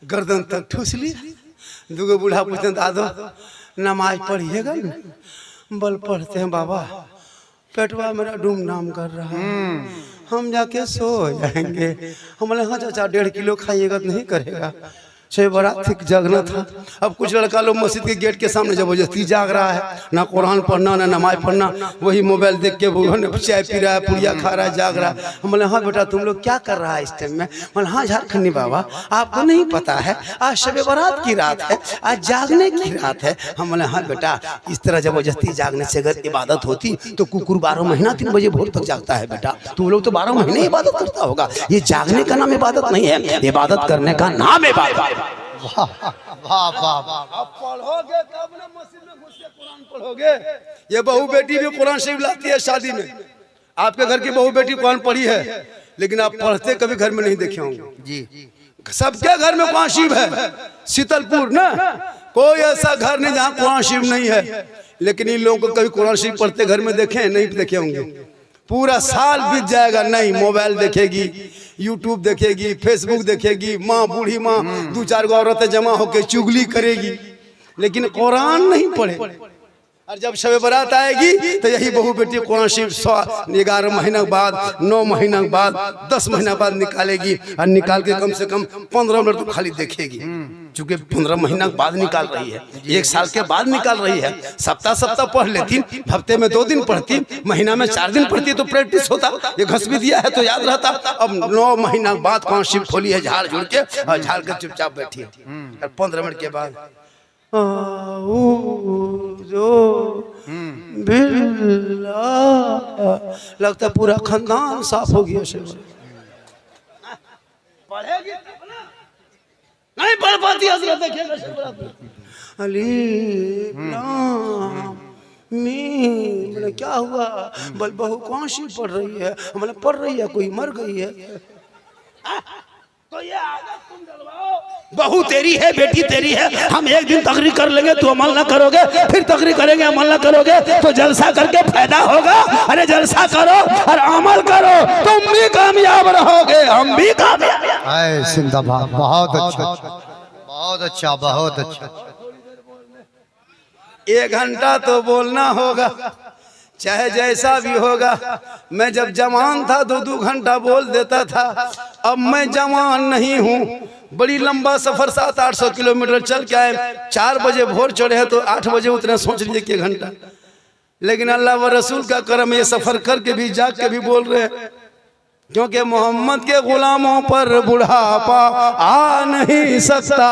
गर्दन तक ठूस लिया, दूगो बूढ़ा पूछते हैं दादो नमाज पढ़िएगा न? बल पढ़ते हैं बाबा, पेटवा मेरा डूम नाम कर रहा है, हम जाके सो जाएंगे। हम बोले हाँ चाचा 1.5 किलो खाइएगा तो नहीं करेगा। छह बारात जागना था। अब कुछ लड़का लोग मस्जिद के गेट के सामने जबरदस्ती जाग रहा है, ना कुरान पढ़ना ना नमाज पढ़ना, वही मोबाइल देख के वो चाय पी रहा है, पुड़िया खा रहा है, जाग रहा है। हम बोले हाँ बेटा तुम लोग क्या कर रहा है इस टाइम में? बोले हाँ झारखंडी बाबा आपको नहीं पता है आज शबे बारात की रात है, आज जागने की रात है। हम बोले हाँ बेटा इस तरह जबरदस्ती जागने से अगर इबादत होती तो कुकुर 12 महीना 3 बजे भोर तक जागता है बेटा, तुम लोग तो 12 महीने इबादत करता होगा। ये जागने का नाम इबादत नहीं है, इबादत करने का नाम इबादत। वाह वाह वाह। अब पढ़ोगे तब ना मस्जिद में घुस के कुरान पढ़ोगे। ये बहू बेटी भी कुरान शरीफ लाती है शादी में। आपके घर की बहू बेटी कुरान पढ़ी है, लेकिन आप पढ़ते कभी घर में नहीं देखे होंगे जी। सबके घर में कुरान शरीफ है, शीतलपुर ना कोई ऐसा घर नहीं जहाँ कुरान शरीफ नहीं है। लेकिन इन लोगों को कभी कुरान शरीफ पढ़ते घर में देखे नहीं देखे होंगे। पूरा साल बीत जाएगा, नहीं मोबाइल देखेगी, यूट्यूब देखेगी, फेसबुक देखेगी, माँ बूढ़ी माँ 2-4 गो औरतें जमा होकर चुगली करेगी, लेकिन कुरान नहीं पढ़े। और जब शब बारात आएगी तो यही बहू बेटी कुरान शरीफ 11 महीना बाद, 9 महीना बाद, 10 महीना बाद निकालेगी, और निकाल के कम से कम 15 मिनट तो खाली देखेगी। चूंकि 15 महीना बाद निकाल रही है, 1 साल के बाद निकाल रही है। सप्ताह पढ़ लेती, हफ्ते में 2 दिन पढ़ती, महीना में 4 दिन पढ़ती तो प्रैक्टिस होता, ये घस भी दिया है तो याद रहता। अब 9 महीना बाद कुरान शरीफ खोली है झाड़ झुड़ के, और झाड़ के चुपचाप बैठी है, और 15 मिनट के बाद लगता पूरा खानदान साफ हो गया। पढ़ेगी नहीं पढ़ पाती हजरत देखिएगा अली बोले क्या हुआ? बोल बहू कौन सी पढ़ रही है? मतलब पढ़ रही है, कोई मर गई है। तो ये आदत तुम डलवाओ, बहू तेरी है, बेटी तेरी है, हम एक दिन तकरीर कर लेंगे, तू अमल ना करोगे, फिर तकरीर करेंगे अमल ना करोगे, तो जलसा करके फायदा होगा? अरे जलसा करो और अमल करो, तुम भी कामयाब रहोगे, हम भी कामयाब। जिंदाबाद, बहुत अच्छा, बहुत अच्छा, बहुत अच्छा। 1 घंटा तो बोलना होगा, चाहे जैसा भी होगा। मैं जब जवान था 2-2 घंटा बोल देता था, अब मैं जवान नहीं हूँ। बड़ी लंबा सफर 700-800 किलोमीटर चल के आए, 4 बजे भोर चढ़े हैं तो 8 बजे उतरे, सोच लीजिए कि 1 घंटा। लेकिन अल्लाह व रसूल का करम, ये सफर करके भी जाग के भी बोल रहे हैं, क्योंकि मोहम्मद के गुलामों पर बुढ़ापा आ नहीं सकता,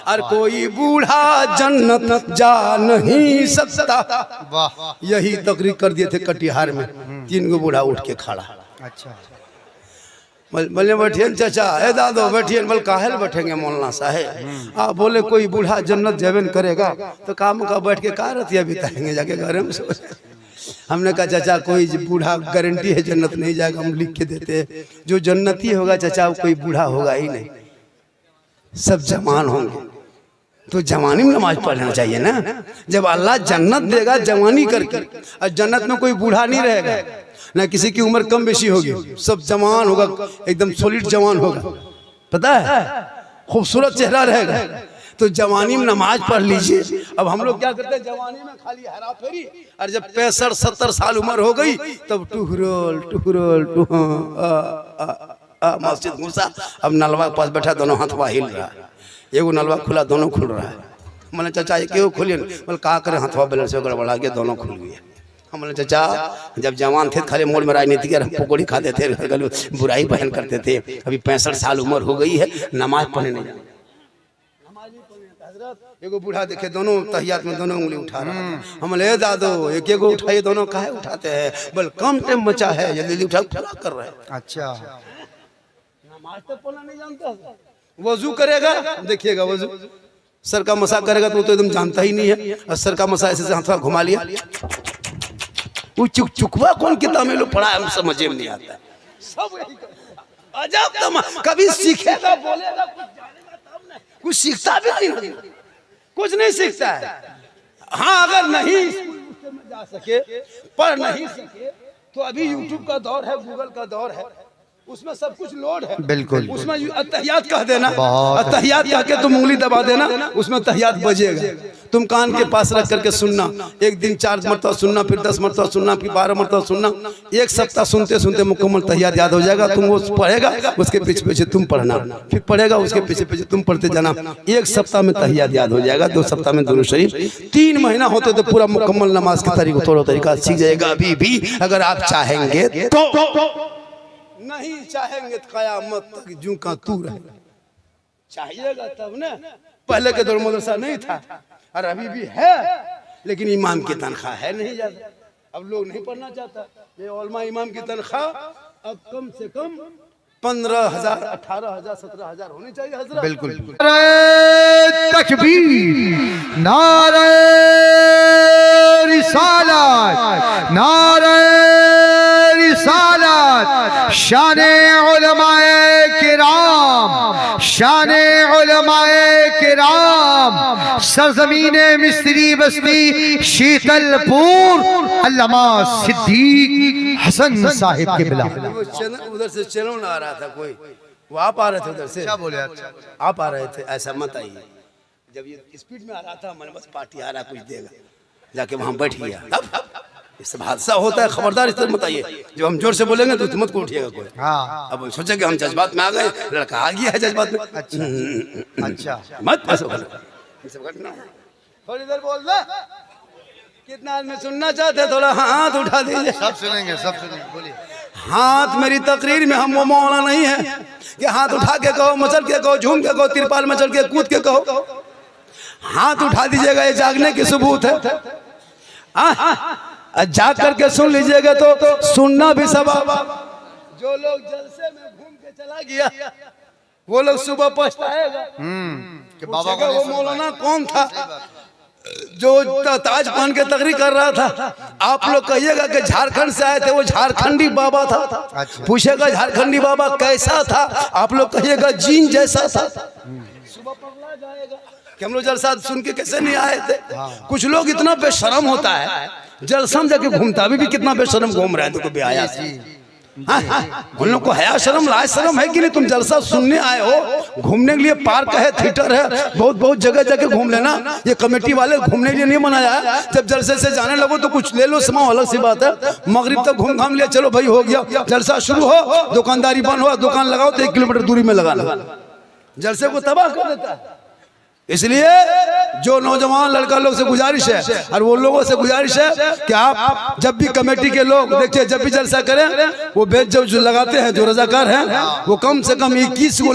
और कोई बूढ़ा जन्नत जा नहीं सकता। यही तकरीर कर दिए थे कटिहार में, 3 गो बूढ़ा उठ के खड़ा। अच्छा, बोले बैठिए चाचा, ए दादो बैठिए। बोले काहे बैठेंगे मौलाना साहेब? आप बोले कोई बूढ़ा जन्नत जबन करेगा तो काम का बैठ के का रतिया बिताएंगे जाके घर में। हमने कहा चाचा कोई बूढ़ा गारंटी है जन्नत नहीं जाएगा, हम लिख के देते हैं, जो जन्नती होगा चाचा कोई बूढ़ा होगा ही नहीं, सब जवान होंगे। तो जवानी में नमाज पढ़ना चाहिए ना, जब अल्लाह जन्नत देगा जवानी करके, और जन्नत में कोई बूढ़ा नहीं रहेगा, ना किसी की उम्र कम बेशी होगी, सब जवान होगा, एकदम सॉलिड जवान होगा, पता है, खूबसूरत चेहरा रहेगा। तो जवानी में नमाज पढ़ लीजिए। अब हम लोग क्या करते हैं, जवानी में खाली हेरा फेरी, और जब 65-70 साल उम्र हो गई तब टुहरोल मस्जिद घुसा, अब नलवा के पास बैठा, दोनों हाथ हिल रहा है, एगो नलवा खुला, दोनों खुल रहा है, मैंने चाचा ये क्यों खुली? बोले का करें, हथवा बैलेंस से गड़बड़ा गया, दोनों खुल गए। हमने चाचा जब जवान थे खाली मोड़ में राजनीति के पकौड़ी खाते थे, बुराई बहन करते थे, अभी 65 साल उम्र हो गई है, नमाज पढ़ने नहीं जाते। एगो बूढ़ा देखे दोनों तहियात में दोनों उंगली उठा रहा है। हम ले दादो एक एगो उठाइए, दोनों काहे उठाते हैं? बोल कम टाइम बचा है, जल्दी उठा पूरा कर रहे हैं। अच्छा, नमाज तो पढ़ना नहीं जानता। वजू करेगा, देखिएगा वजू सर का मसा करेगा तो एकदम जानता ही नहीं है, और सर का मसा ऐसे हाथ घुमा लिया, वो चुकवा कौन किताब में लोग पढ़ा है, हम समझ में नहीं आता है। सब यही अजब तमा, कभी सीखेगा बोलेगा कुछ जानेगा तब ना, कुछ सीखता भी नहीं, कुछ नहीं सीखता है। हाँ अगर नहीं स्कूल में जा सके, पढ़ नहीं सके, तो अभी यूट्यूब का दौर है, गूगल का दौर है, उसमें सब कुछ लोड है। बिल्कुल, उसमें अत्तहियात कह देना, अत्तहियात कह के तुम उंगली दबा देना, उसमें तहियात बजेगा। तुम कान के पास रख करके सुनना, एक दिन 4 मरतबा सुनना, फिर 10 मरतबा सुनना, फिर 12 मरतबा सुनना, एक सप्ताह सुनते सुनते मुकम्मल तहियात याद हो जाएगा। तुम वो पढ़ेगा, उसके पीछे पीछे तुम पढ़ना, फिर पढ़ेगा, उसके पीछे पीछे तुम पढ़ते जाना। एक सप्ताह में तहियात याद हो जाएगा, 2 सप्ताह में दुरूद शरीफ, 3 महीना होते तो पूरा मुकम्मल नमाज के तरीका सीख जाएगा। अभी भी अगर आप चाहेंगे तो, नहीं चाहेंगे तो कयामत तक जूं का तू रहेगा। चाहिएगा तब ना। पहले के दौर मदरसा नहीं था, और अभी भी है, लेकिन इमाम की तनख्वाह है नहीं ज्यादा, अब लोग नहीं पढ़ना चाहता। ये उलमा इमाम की तनख्वाह अब कम से कम 15,000, 18,000, 17,000 होनी चाहिए हजरत। बिल्कुल। नारे तकबीर, नारे रिसालत, नारे रिसालत, शाने उलमाए किराम, शाने उलमाए किराम, सरजमीने मिस्री बस्ती शीतलपुर, अल्लामा सिद्दीक हसन साहिब के बिला। उधर से चलो ना आ रहा था कोई, वो आप आ रहे थे उधर से। क्या बोले आप आ रहे थे, ऐसा मत आइए। जब ये स्पीड में आ रहा था, मैंने बस पार्टी आ रहा कुछ देगा, जाके वहां बैठ गया। अब इससे हादसा होता है, खबरदार इस तरह मत आइए। जब हम जोर से बोलेंगे तो तुम को उठिएगा कोई। हाँ, अब सोचे कि हम जज्बात में आ गए, लड़का आ गया है जज्बात में। अच्छा मत थोड़ी देर बोल दे। कितना आदमी सुनना चाहते, थोड़ा हाथ उठा दीजिए। सब सुनेंगे, सब सुनेंगे, बोलिए। हाथ मेरी तकरीर में हम वो मौला नहीं है कि हाथ उठा के कहो, मचल के कहो, झूम के कहो, तिरपाल मचल के कूद के कहो। हाथ उठा दीजिएगा, ये जागने की सबूत है। जाग करके सुन लीजिएगा तो सुनना भी सवाब। जो लोग जलसे में घूम के चला गया, वो लोग सुबह पछताएगा कि बाबा को वो मौलाना कौन था जो ताज पहन के तकरीर कर रहा था। आप लोग कहिएगा कि झारखंड से आए थे, वो झारखंडी बाबा था। अच्छा। पूछेगा झारखंडी बाबा कैसा था, आप लोग कहिएगा जीन जैसा था। सुबह पगला जाएगा कि हम लोग जलसा सुन के कैसे नहीं आए थे। कुछ लोग इतना बेशरम होता है, जलसा में जाके घूमता, अभी भी कितना बेशरम घूम रहा है, तो कभी आया उन लोग को हया शर्म लाज शर्म है कि नहीं? तुम जलसा सुनने आए हो, घूमने के लिए पार्क है, थिएटर है, बहुत बहुत जगह जगह घूम लेना। ये कमेटी वाले घूमने के लिए नहीं बनाया है। जब जलसे से जाने लगो तो कुछ ले लो, समाओ, अलग सी बात है। मगरिब तक घूम घाम लिया, चलो भाई हो गया, जलसा शुरू हो, दुकानदारी बंद हो, दुकान लगाओ तो 1 किलोमीटर दूरी में लगा लो। जलसे को तबाह कर देता है। इसलिए जो नौजवान लड़का लोग से गुजारिश है, और वो लोगों से गुजारिश है कि आप जब भी कमेटी के लोग देखिए, जब भी जलसा करें, वो बेच जो लगाते हैं, जो रजाकार हैं, वो कम से कम 21 गो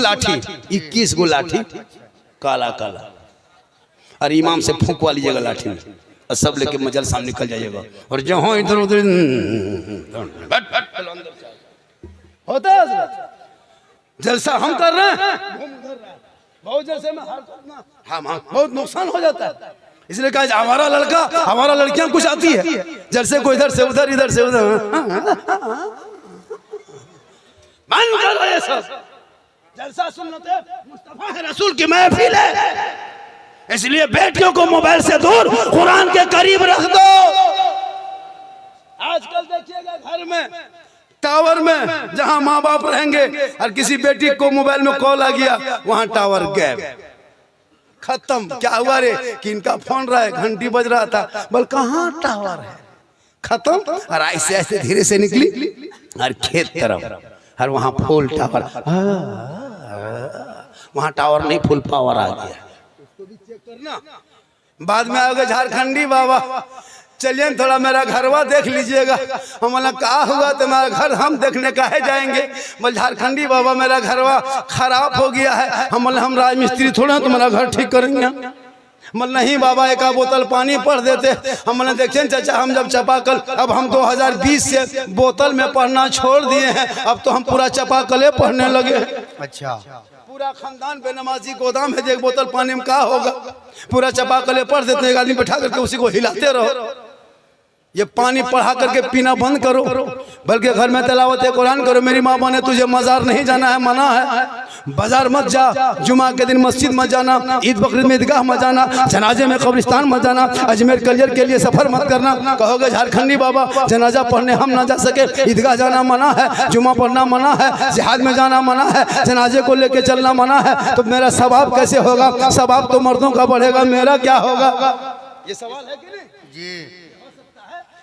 लाठी काला काला, और इमाम से फूंकवा लीजिएगा लाठी में, और सब लेके मजल सामने निकल जाइएगा। और जहाँ इधर उधर होता है जलसा हम कर रहे हैं, बहुत जैसे में हाँ बहुत नुकसान हो जाता है। इसलिए कहा हमारा लड़का, हमारा लड़कियां कुछ आती है, जैसे को इधर से उधर, इधर से उधर, बंद करो ये सब। जलसा सुन्नते मुस्तफा है, रसूल की महफिल है, इसलिए बेटियों को मोबाइल से दूर, कुरान के करीब रख दो। आजकल देखिएगा घर में, टावर में जहां माँ बाप रहेंगे, और किसी बेटी को मोबाइल में कॉल आ गया, वहां टावर गैप, खत्म। क्या हुआ रे कि इनका फोन रहा है, घंटी बज रहा था, बोल कहाँ टावर है, खत्म। और ऐसे ऐसे धीरे से निकली और खेत तरफ, और वहां फुल टावर, वहां टावर नहीं, फुल पावर आ गया। उसको भी चेक करना। बाद में आओगे झारखंडी बाबा, चलिए थोड़ा मेरा घरवा देख लीजिएगा। हम बोला कहा हुआ तुम्हारा घर, हम देखने काहे जाएंगे। बोल झारखंडी बाबा मेरा घरवा खराब हो गया है। हम बोले हम राजमिस्त्री थोड़ा तुम्हारा घर ठीक करेंगे। बोल नहीं बाबा, एक बोतल पानी पढ़ देते। हम बोले देखिए चाचा, हम जब चापाकल, अब हम 2020 से बोतल में पढ़ना छोड़ दिए हैं, अब तो हम पूरा चापाकले पढ़ने लगे। अच्छा, पूरा खानदान बेनमाजी गोदाम है, एक बोतल पानी में क्या होगा। पूरा चापाकले पढ़ देते, एक आदमी बैठा करके उसी को हिलाते रहो। ये पानी पढ़ा करके पीना बंद करो, बल्कि घर में तिलावत कुरान करो। मेरी माँ ने तुझे मजार नहीं जाना है, मना है। बाजार मत जा, जुमा के दिन मस्जिद मत जाना, ईद बकरीद में ईदगाह मत जाना, जनाजे में कब्रिस्तान मत जाना, अजमेर कलियर के लिए सफर मत करना। कहोगे झारखंडी बाबा जनाजा पढ़ने हम ना जा सके, ईदगाह जाना मना है, जुमा पढ़ना मना है, जिहाद में जाना मना है, जनाजे को लेके चलना मना है, तो मेरा सवाब कैसे होगा। सवाब तो मर्दों का बढ़ेगा, मेरा क्या होगा। ये सवाल है कि नहीं जी।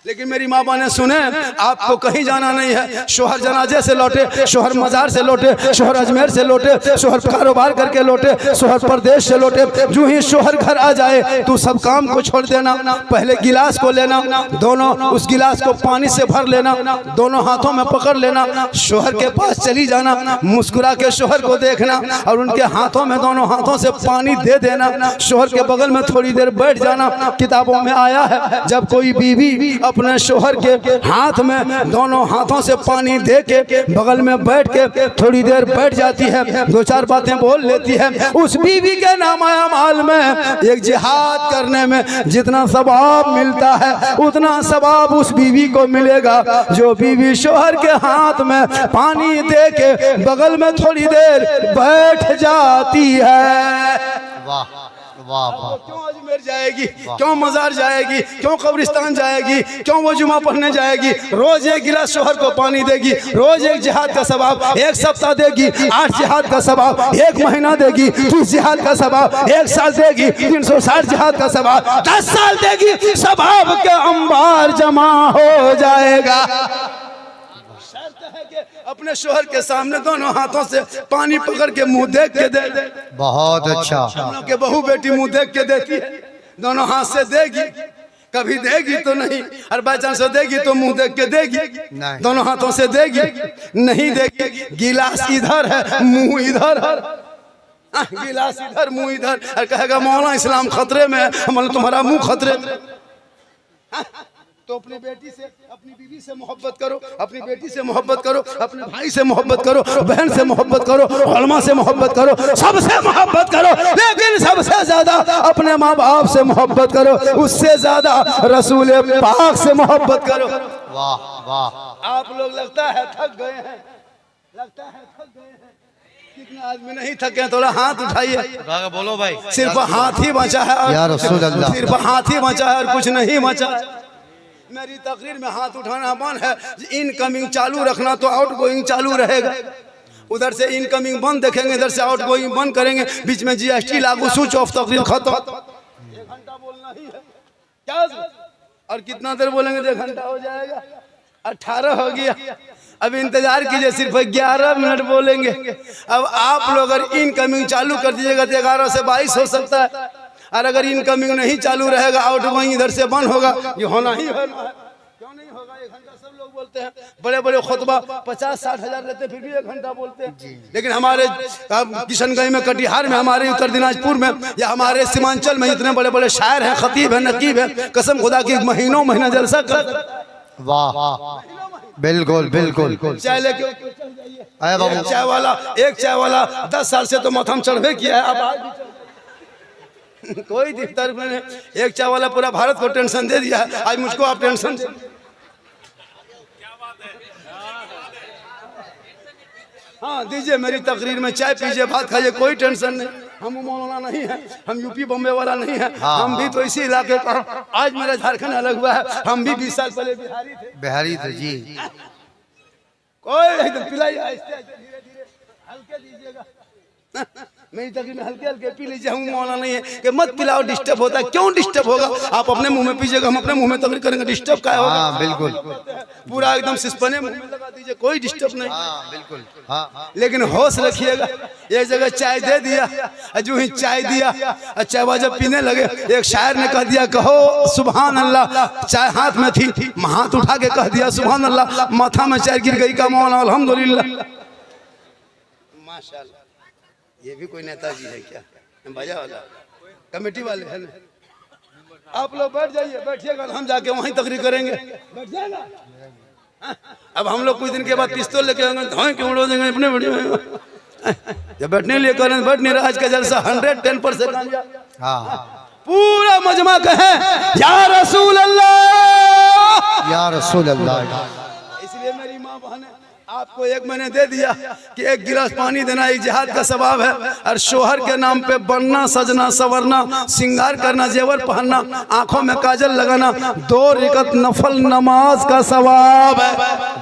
लेकिन मेरी माँ ने सुने आपको कहीं जाना नहीं है। शोहर जनाजे से लौटे, शोहर मजार से लौटे, शोहर अजमेर से लौटे, शोहर कारोबार करके लौटे, शोहर प्रदेश से लौटे। जो ही शोहर घर आ जाए तू सब काम को छोड़ देना, पहले गिलास को लेना, दोनों उस गिलास को पानी से भर लेना, दोनों हाथों में पकड़ लेना, शोहर के पास चली जाना, मुस्कुरा के शोहर को देखना और उनके हाथों में दोनों हाथों से पानी दे देना। शोहर के बगल में थोड़ी देर बैठ जाना। किताबों में आया है जब कोई बीवी अपने शोहर के हाथ में दोनों हाथों से पानी दे के बगल में बैठ के थोड़ी देर बैठ जाती है, दो चार बातें बोल लेती है, उस बीवी के नामाया माल में एक जिहाद करने में जितना सवाब मिलता है उतना सवाब उस बीवी को मिलेगा जो बीवी शोहर के हाथ में पानी दे के बगल में थोड़ी देर बैठ जाती है। वाह वाह वाह। क्यों अजमेर जाएगी, क्यों मजार जाएगी, क्यों कब्रिस्तान जाएगी, क्यों वो जुमा पढ़ने जाएगी। रोज एक गिलास शोहर को पानी देगी, रोज एक जिहाद का सवाब, एक सप्ताह देगी 8 जिहाद का सवाब, 1 महीना देगी 30 जिहाद का सवाब, 1 साल देगी 360 जिहाद का सवाब, 10 साल देगी, सवाब के अंबार जमा हो जाएगा। अपने शोहर के सामने दोनों हाथों से पानी पकड़ के मुंह देख के दे दे। बहुत अच्छा। हम लोग के बहू बेटी मुंह देख के देती है, दोनों हाथ से देगी, कभी देगी तो नहीं, और बाई चांस देगी तो मुंह देख के देगी, दोनों हाथों से देगी, नहीं देगी। गिलास इधर है मुंह इधर है, गिलास इधर मुंह इधर, और कहेगा मौला इस्लाम खतरे में है। हम तुम्हारा मुंह खतरे में। तो अपनी बेटी से, अपनी बीवी से मोहब्बत करो, अपनी बेटी से मोहब्बत करो, अपने भाई से मोहब्बत करो, बहन से मोहब्बत करो, उलमा से मोहब्बत करो, सबसे मोहब्बत करो, लेकिन सबसे ज्यादा अपने माँ बाप से मोहब्बत करो, उससे ज्यादा रसूल पाक से मोहब्बत करो। वाह वाह। आप लोग लगता है थक गए हैं, लगता है थक गए हैं। कितने आदमी नहीं थके, थोड़ा हाथ उठाइए। बोलो भाई। सिर्फ हाथ ही बचा है या रसूल अल्लाह, सिर्फ हाथ ही बचा है और कुछ नहीं बचा। मेरी तकरीर में हाथ उठाना बंद है, इनकमिंग चालू रखना तो आउट गोइंग चालू रहेगा। उधर से इनकमिंग बंद देखेंगे, इधर से आउट गोइंग बंद करेंगे, बीच में जीएसटी लागू, स्विच ऑफ, तकरीर खत्म। 1 घंटा बोलना ही है क्या, और कितना देर बोलेंगे तो 1 घंटा हो जाएगा। 18 हो गया, अब इंतजार कीजिए, सिर्फ 11 मिनट बोलेंगे। अब आप लोग अगर इनकमिंग चालू कर दीजिएगा तो 11 से 22 हो सकता है, और अगर इनकमिंग नहीं चालू रहेगा, आउट गोइंग इधर से बंद होगा। ये होना ही होना है, क्यों नहीं होगा। 1 घंटा सब लोग बोलते हैं, बड़े बड़े खुतबा 50-60 हज़ार लेते फिर भी 1 घंटा बोलते हैं। लेकिन हमारे किशनगंज में, कटिहार में, हमारे उत्तर दिनाजपुर में, या हमारे सीमांचल में इतने बड़े बड़े शायर हैं, खतीब हैं, नकीब हैं, कसम खुदा की महीनों महीना जलसा कर। वाह बिल्कुल बिल्कुल। चाय लेके बाबू, चाय वाला, एक चाय वाला 10 साल से तो मथम चढ़वे किया है, अब आज कोई दिक्कत नहीं। एक चाय वाला पूरा भारत को टेंशन दे दिया है, आज मुझको आप टेंशन दे। हाँ दीजिए, मेरी तकरीर में चाय पीजिए, भात खाइए, कोई टेंशन नहीं। हम मौलाना नहीं है, हम यूपी बम्बे वाला नहीं है, हम भी तो इसी इलाके का। आज मेरा झारखंड अलग हुआ है, हम भी 20 साल पहले बिहारी थे जी। कोई पिलाइए, धीरे धीरे हल्के दीजिएगा। मेरी तकलीफ में हल्के हल्के पी लीजिए, हम मौला नहीं है कि मत पिलाओ, डिस्टर्ब होता है। क्यों डिस्टर्ब होगा? आप अपने मुंह में पीजिएगा, हम अपने मुंह में तकलीफ करेंगे, डिस्टर्ब क्या होगा? हाँ बिल्कुल। पूरा एकदम सिस्पने मुंह में लगा दीजिए, कोई डिस्टर्ब नहीं। हाँ बिल्कुल। हाँ लेकिन होश रखिएगा। एक जगह चाय दे दिया, जो ही चाय दिया, चाय वाला जब पीने लगे, एक शायर ने कह दिया कहो सुभान अल्लाह, चाय हाथ में थी, हाथ उठा के कह दिया सुभान अल्लाह, माथा में चाय गिर गई का मौला अल्हम्दुलिल्लाह। माशाल्लाह, ये भी कोई नेताजी है क्या? बाजा वाला कमेटी वाले है ना? आप लोग बैठ जाइए, बैठिएगा, हम जाके वहीं तकरीर करेंगे। बैठ जाएगा। अब हम लोग कुछ दिन के बाद पिस्तौल लेके आएंगे, धोए के उड़ा देंगे अपने वीडियो में। जब बैठने लिए करें, बैठ नहीं रहा। आज का जलसा 110% हाँ। पूरा मजमा कहे या रसूल अल्लाह, या रसूल अल्लाह। इसलिए मेरी माँ बहन आपको एक महीने दे दिया कि एक गिलास पानी देना एक जिहाद का सवाब है, और शोहर के नाम पे बनना, सजना, संवरना, श्रृंगार करना, जेवर पहनना, आंखों में काजल लगाना, 2 रकात नफल नमाज का सवाब है।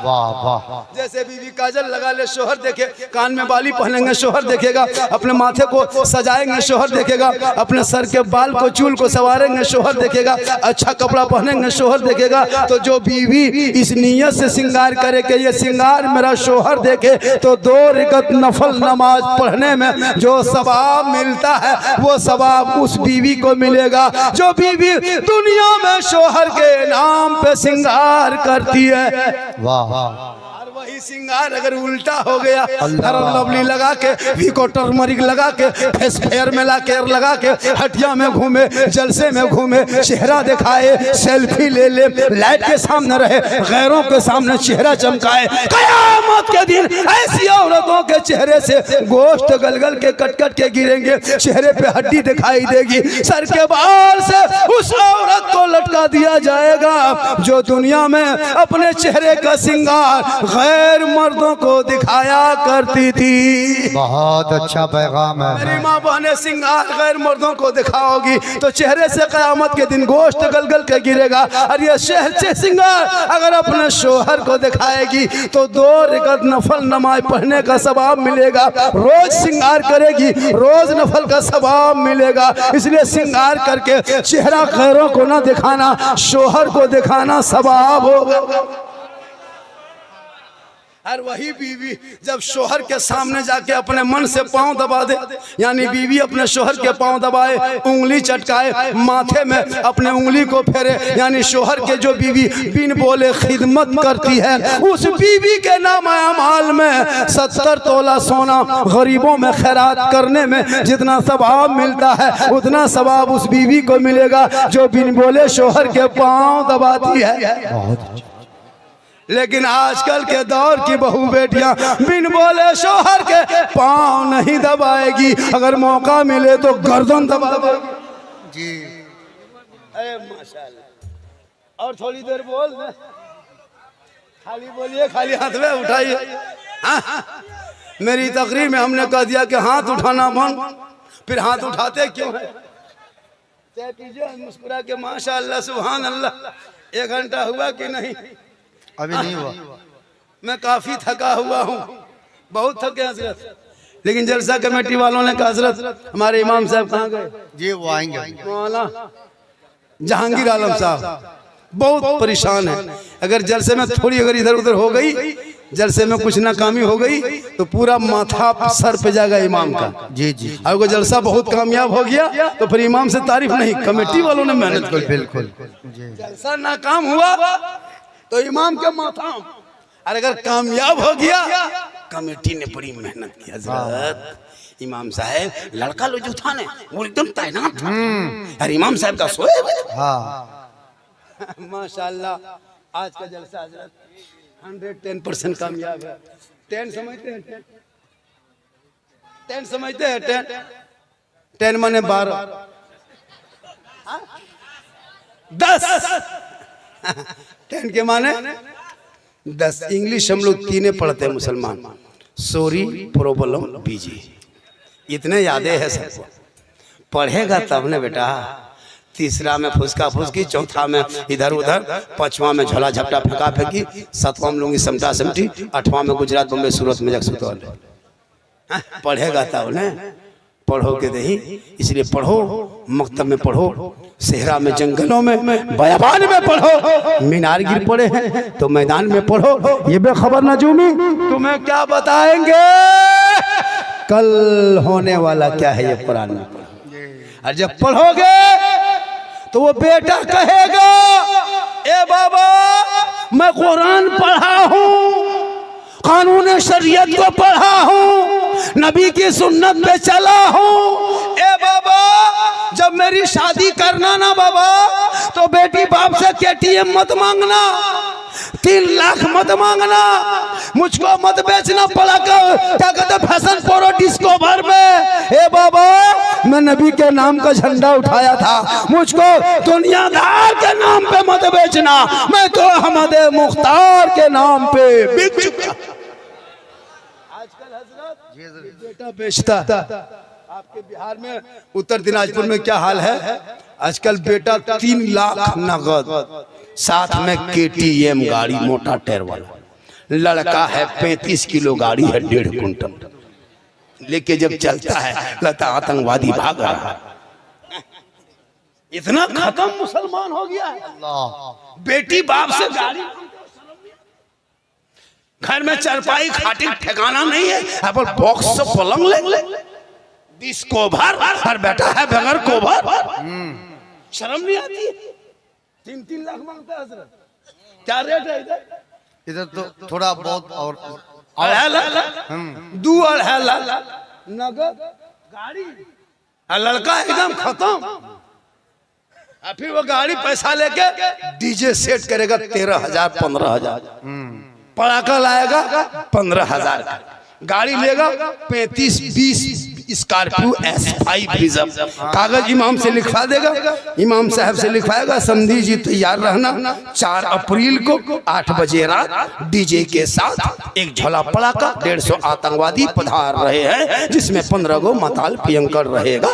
वाह वाह। जैसे बीवी काजल लगा ले, शोहर देखे, कान में बाली पहनेंगे, शोहर देखेगा, अपने माथे को सजाएंगे, शोहर देखेगा, अपने सर के बाल को, चूल को संवारेंगे, शोहर देखेगा, अच्छा कपड़ा पहनेंगे, शोहर देखेगा। तो जो बीवी इस नियत से श्रृंगार करे कि ये श्रृंगार मेरा शोहर देखे, तो 2 रकात नफल नमाज पढ़ने में जो सवाब मिलता है, वो सवाब उस बीवी को मिलेगा जो बीवी दुनिया में शोहर के नाम पे श्रृंगार करती है। वाह। और वही श्रृंगार अगर उल्टा हो गया, लवली लगा के, वीको टर्मरिक लगा के, फेस फेयर में लगा के, हटिया में घूमे, जलसे में घूमे, चेहरा दिखाए, सेल्फी ले ले, लाइट के सामने रहे, गैरों के सामने चेहरा चमकाए, कयामत के दिन ऐसी औरतों के चेहरे से गोश्त गलगल के कट कट के गिरेंगे, चेहरे पे हड्डी दिखाई देगी, सर के बाल से उस औरत को लटका दिया जाएगा जो दुनिया में अपने चेहरे का श्रृंगार गैर मर्दों को दिखाया करती थी। बहुत अच्छा पैगाम है। मेरी माँ बहने श्रृंगार गैर मर्दों को दिखाओगी तो चेहरे से कयामत के दिन गोश्त गलगल के गिरेगा, और ये शहर से श्रृंगार अगर अपने शोहर को दिखाएगी तो 2 रकात नफल नमाज पढ़ने का सवाब मिलेगा। रोज श्रृंगार करेगी, रोज नफल का सवाब मिलेगा। इसलिए श्रृंगार करके चेहरा गैरों को ना दिखाना, शोहर को दिखाना सवाब होगा। और वही बीवी जब शोहर के सामने जाके अपने मन से पांव दबा दे, यानी बीवी अपने शोहर के पांव दबाए, उंगली चटकाए, माथे में अपने उंगली को फेरे, यानी शोहर के जो बीवी बिन बोले खिदमत करती है, उस बीवी के नाम अमाल में 70 तोला सोना गरीबों में खैरात करने में जितना सवाब मिलता है, उतना सवाब उस बीवी को मिलेगा जो बिन बोले शोहर के पांव दबाती है। लेकिन आजकल के दौर की बहू बेटियां बिन बोले शोहर के पांव नहीं दबाएगी, अगर मौका मिले तो गर्दन दबा देगी। जी अरे माशाल्लाह। और थोड़ी देर बोल दे, खाली बोलिए, खाली हाथ में उठाइए। मेरी तकरीर में हमने कह दिया कि हाथ उठाना बंद, फिर हाथ उठाते क्यों है? चाहे पीजिए मुस्कुरा के माशाल्लाह सुभान अल्लाह। 1 घंटा हुआ कि नहीं? अभी नहीं हुआ। मैं काफी थका हुआ हूँ, बहुत थके हजरत। लेकिन जलसा कमेटी वालों ने कहा हजरत हमारे इमाम साहब कहाँ गए? जी वो आएंगे। मौलाना जहांगीर आलम साहब बहुत परेशान है। अगर जलसे में थोड़ी अगर इधर उधर हो गई, जलसे में कुछ नाकामी हो गई तो पूरा माथा सर पे जाएगा इमाम का। जी जी। अगर जलसा बहुत कामयाब हो गया तो फिर इमाम से तारीफ नहीं, कमेटी वालों ने मेहनत की। बिल्कुल। जलसा नाकाम हुआ तो इमाम के माथा, और अगर कामयाब हो गया कमेटी ने बड़ी मेहनत की। हजरत इमाम साहब लड़का लो जो था ना वो एकदम तैनात था, और इमाम साहब का सोए हुए थे। माशाल्लाह आज का जलसा हजरत 110% कामयाब है। 10 समझते हैं? 10 समझते हैं? 10 माने 12, 10 10 के माने 10। इंग्लिश हम लोग 3 पढ़ते हैं मुसलमान, सॉरी प्रॉब्लम बीजी, इतने यादें हैं सबको। पढ़ेगा तब ने बेटा। तीसरा में फुसका फुसकी, चौथा में इधर उधर, 5वां में झोला झपटा फेंका फेंकी, 7वां में लूंगी समटा समटी, 8वां में गुजरात बम्बे सूरत में जगसुतौल। पढ़ेगा तब न पढ़ोगे नहीं, इसलिए पढ़ो, मकतब में पढ़ो, सेहरा में, जंगलों में, बयाबान में पढ़ो, मीनार गिर पड़े हैं तो मैदान में पढ़ो। ये बेखबर नजूमी तुम्हें क्या बताएंगे कल होने वाला क्या है, ये कुरान में पढ़ो। और जब पढ़ोगे तो वो बेटा कहेगा ए बाबा मैं कुरान पढ़ा हूँ, कानून शरीयत को पढ़ा हूँ, नबी की सुन्नत पे चला हूँ। ए बाबा जब मेरी शादी करना ना बाबा तो बेटी बाप से KTM मत मांगना, 3 लाख मत मांगना, मुझको मत बेचना पड़ा क्या कहते फैशन प्रो डिस्को भर में। ए बाबा मैं नबी के नाम का झंडा उठाया था, मुझको दुनियादार के नाम पे मत बेचना, मैं तो अहमद मुख्तार के नाम पे बिक चुका। आजकल हजरत बेटा बेचता, आपके बिहार में उत्तर दिनाजपुर में क्या हाल है, आजकल बेटा 3 लाख नगद, साथ में KTM गाड़ी मोटा टायर वाला, लड़का है 35 किलो गाड़ी है 1.5 कुंटल लेके जब चलता है लगता आतंकवादी भाग रहा है। इतना खत्म मुसलमान हो गया है। बेटी बाप से गाड़ी, घर में चारपाई खाटी ठिकाना नहीं है, अब बॉक्स से पलंग ले, डिस्को भर, हर बेटा है बगैर कोभर, शर्म नहीं आती है। 3-3 लाख मांगता है हजरत, क्या रेट है इधर? इधर तो थोड़ा बहुत और 2.5 लाख नगद गाड़ी, लड़का एकदम खत्म। फिर वो गाड़ी पैसा लेके DJ सेट करेगा 13,000 15,000, पड़ाका लाएगा 15,000 का, गाड़ी लेगा 35-20 स्कॉर्पियो S5 रिजर्व, कागज इमाम से लिखवा देगा, इमाम साहब से लिखवाएगा समधी जी तैयार रहना, 4 अप्रैल को 8 बजे रात DJ के साथ एक झोला पड़ाका, 150 आतंकवादी पधार रहे हैं, जिसमें 15 गो मताल पियंकर रहेगा।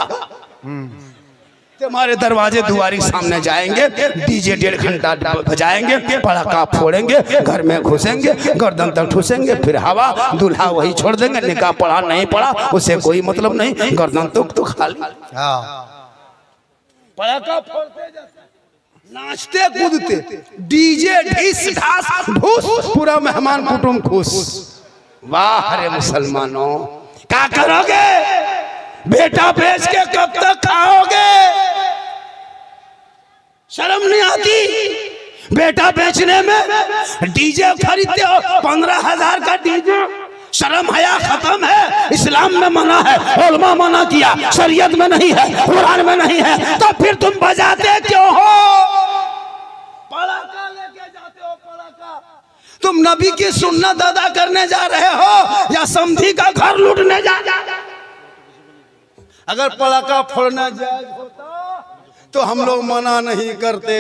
तुम्हारे दरवाजे दुआरी सामने जाएंगे, DJ 1.5 घंटा बजाएंगे, पड़ाका फोड़ेंगे, घर में घुसेंगे, गर्दन तक ठूसेंगे, फिर हवा, दूल्हा वही छोड़ देंगे, निकाह पढ़ा नहीं पढ़ा उसे कोई मतलब नहीं, गर्दन तो खाली। पड़ाका फोड़ते नाचते कूदते, DJ ढीस ढास ढूस, पूरा मेहमान कुटुंब खुश। वाह रे मुसलमानों, क्या करोगे? बेटा बेच के कब तक खाओगे? शर्म नहीं आती बेटा बेचने में? DJ खरीदते हो 15,000 का DJ, शर्म हया खत्म है। इस्लाम में मना है, उलमा मना किया, शरीयत में नहीं है, कुरान में नहीं है, तो फिर तुम बजाते क्यों हो? पड़ाका लेके जाते हो, पड़ाका। तुम नबी की सुन्नत अदा करने जा रहे हो या समधी का घर लूटने जा रहे हो? अगर पड़ाका फोड़ना जायज होता तो हम लोग मना नहीं करते,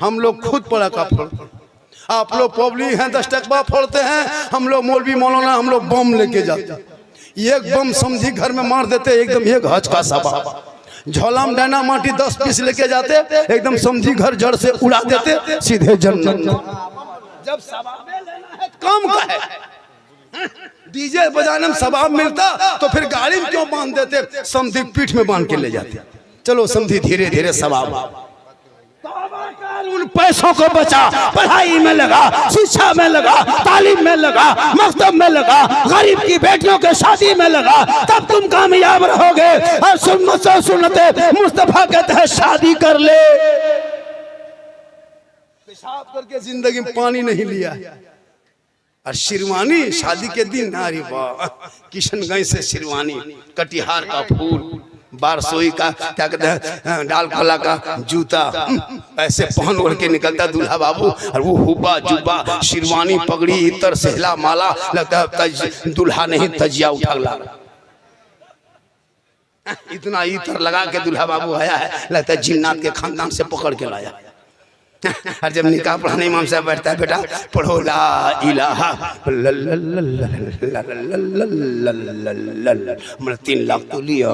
हम लोग खुद पड़ाका फोड़ते। आप लोग पब्लिक हैं 10 टकवा फोड़ते हैं, हम लोग मौलवी मौलाना हम लोग बम लेके जाते, एक बम समझी घर में मार देते, एकदम एक हज का सबा, झोला में डायना माटी 10 पीस लेके जाते, एकदम समझी घर जड़ से उड़ा देते, सीधे जन्नत। जब सवाबे लेना है कम का है, DJ बजाने में सवाब मिलता तो फिर गाड़ी में क्यों बांध देते, समधी पीठ में बांध के ले जाते। चलो समधी धीरे धीरे सवाब, उन पैसों को बचा, पढ़ाई में लगा, शिक्षा में लगा, तालीम में लगा, मकतब में लगा, गरीब की बेटियों के शादी में लगा, तब तुम कामयाब रहोगे। और सुन्नते मुस्तफा कहते हैं शादी कर ले। पेशाब करके जिंदगी में पानी नहीं लिया, और शेरवानी शादी के दिन, नारी वाह, किशनगंज से शेरवानी, कटिहार का फूल, बारसोई का क्या कहते हैं, डाल खोला का जूता, ऐसे पहन ओढ़ के निकलता दूल्हा बाबू, और वो हुब्बा जुब्बा, शेरवानी, पगड़ी, इतर, सहला, माला, लगता है दूल्हा नहीं तजिया उठा ला, इतना इतर लगा के दूल्हा बाबू आया है, लगता है जिन्नात के खानदान से पकड़ के लाया। और जब निकाह पढ़ाने इमाम साहब बैठता है, बेटा पढ़ो ला इलाहा, मतलब 3 लाख तो लिया,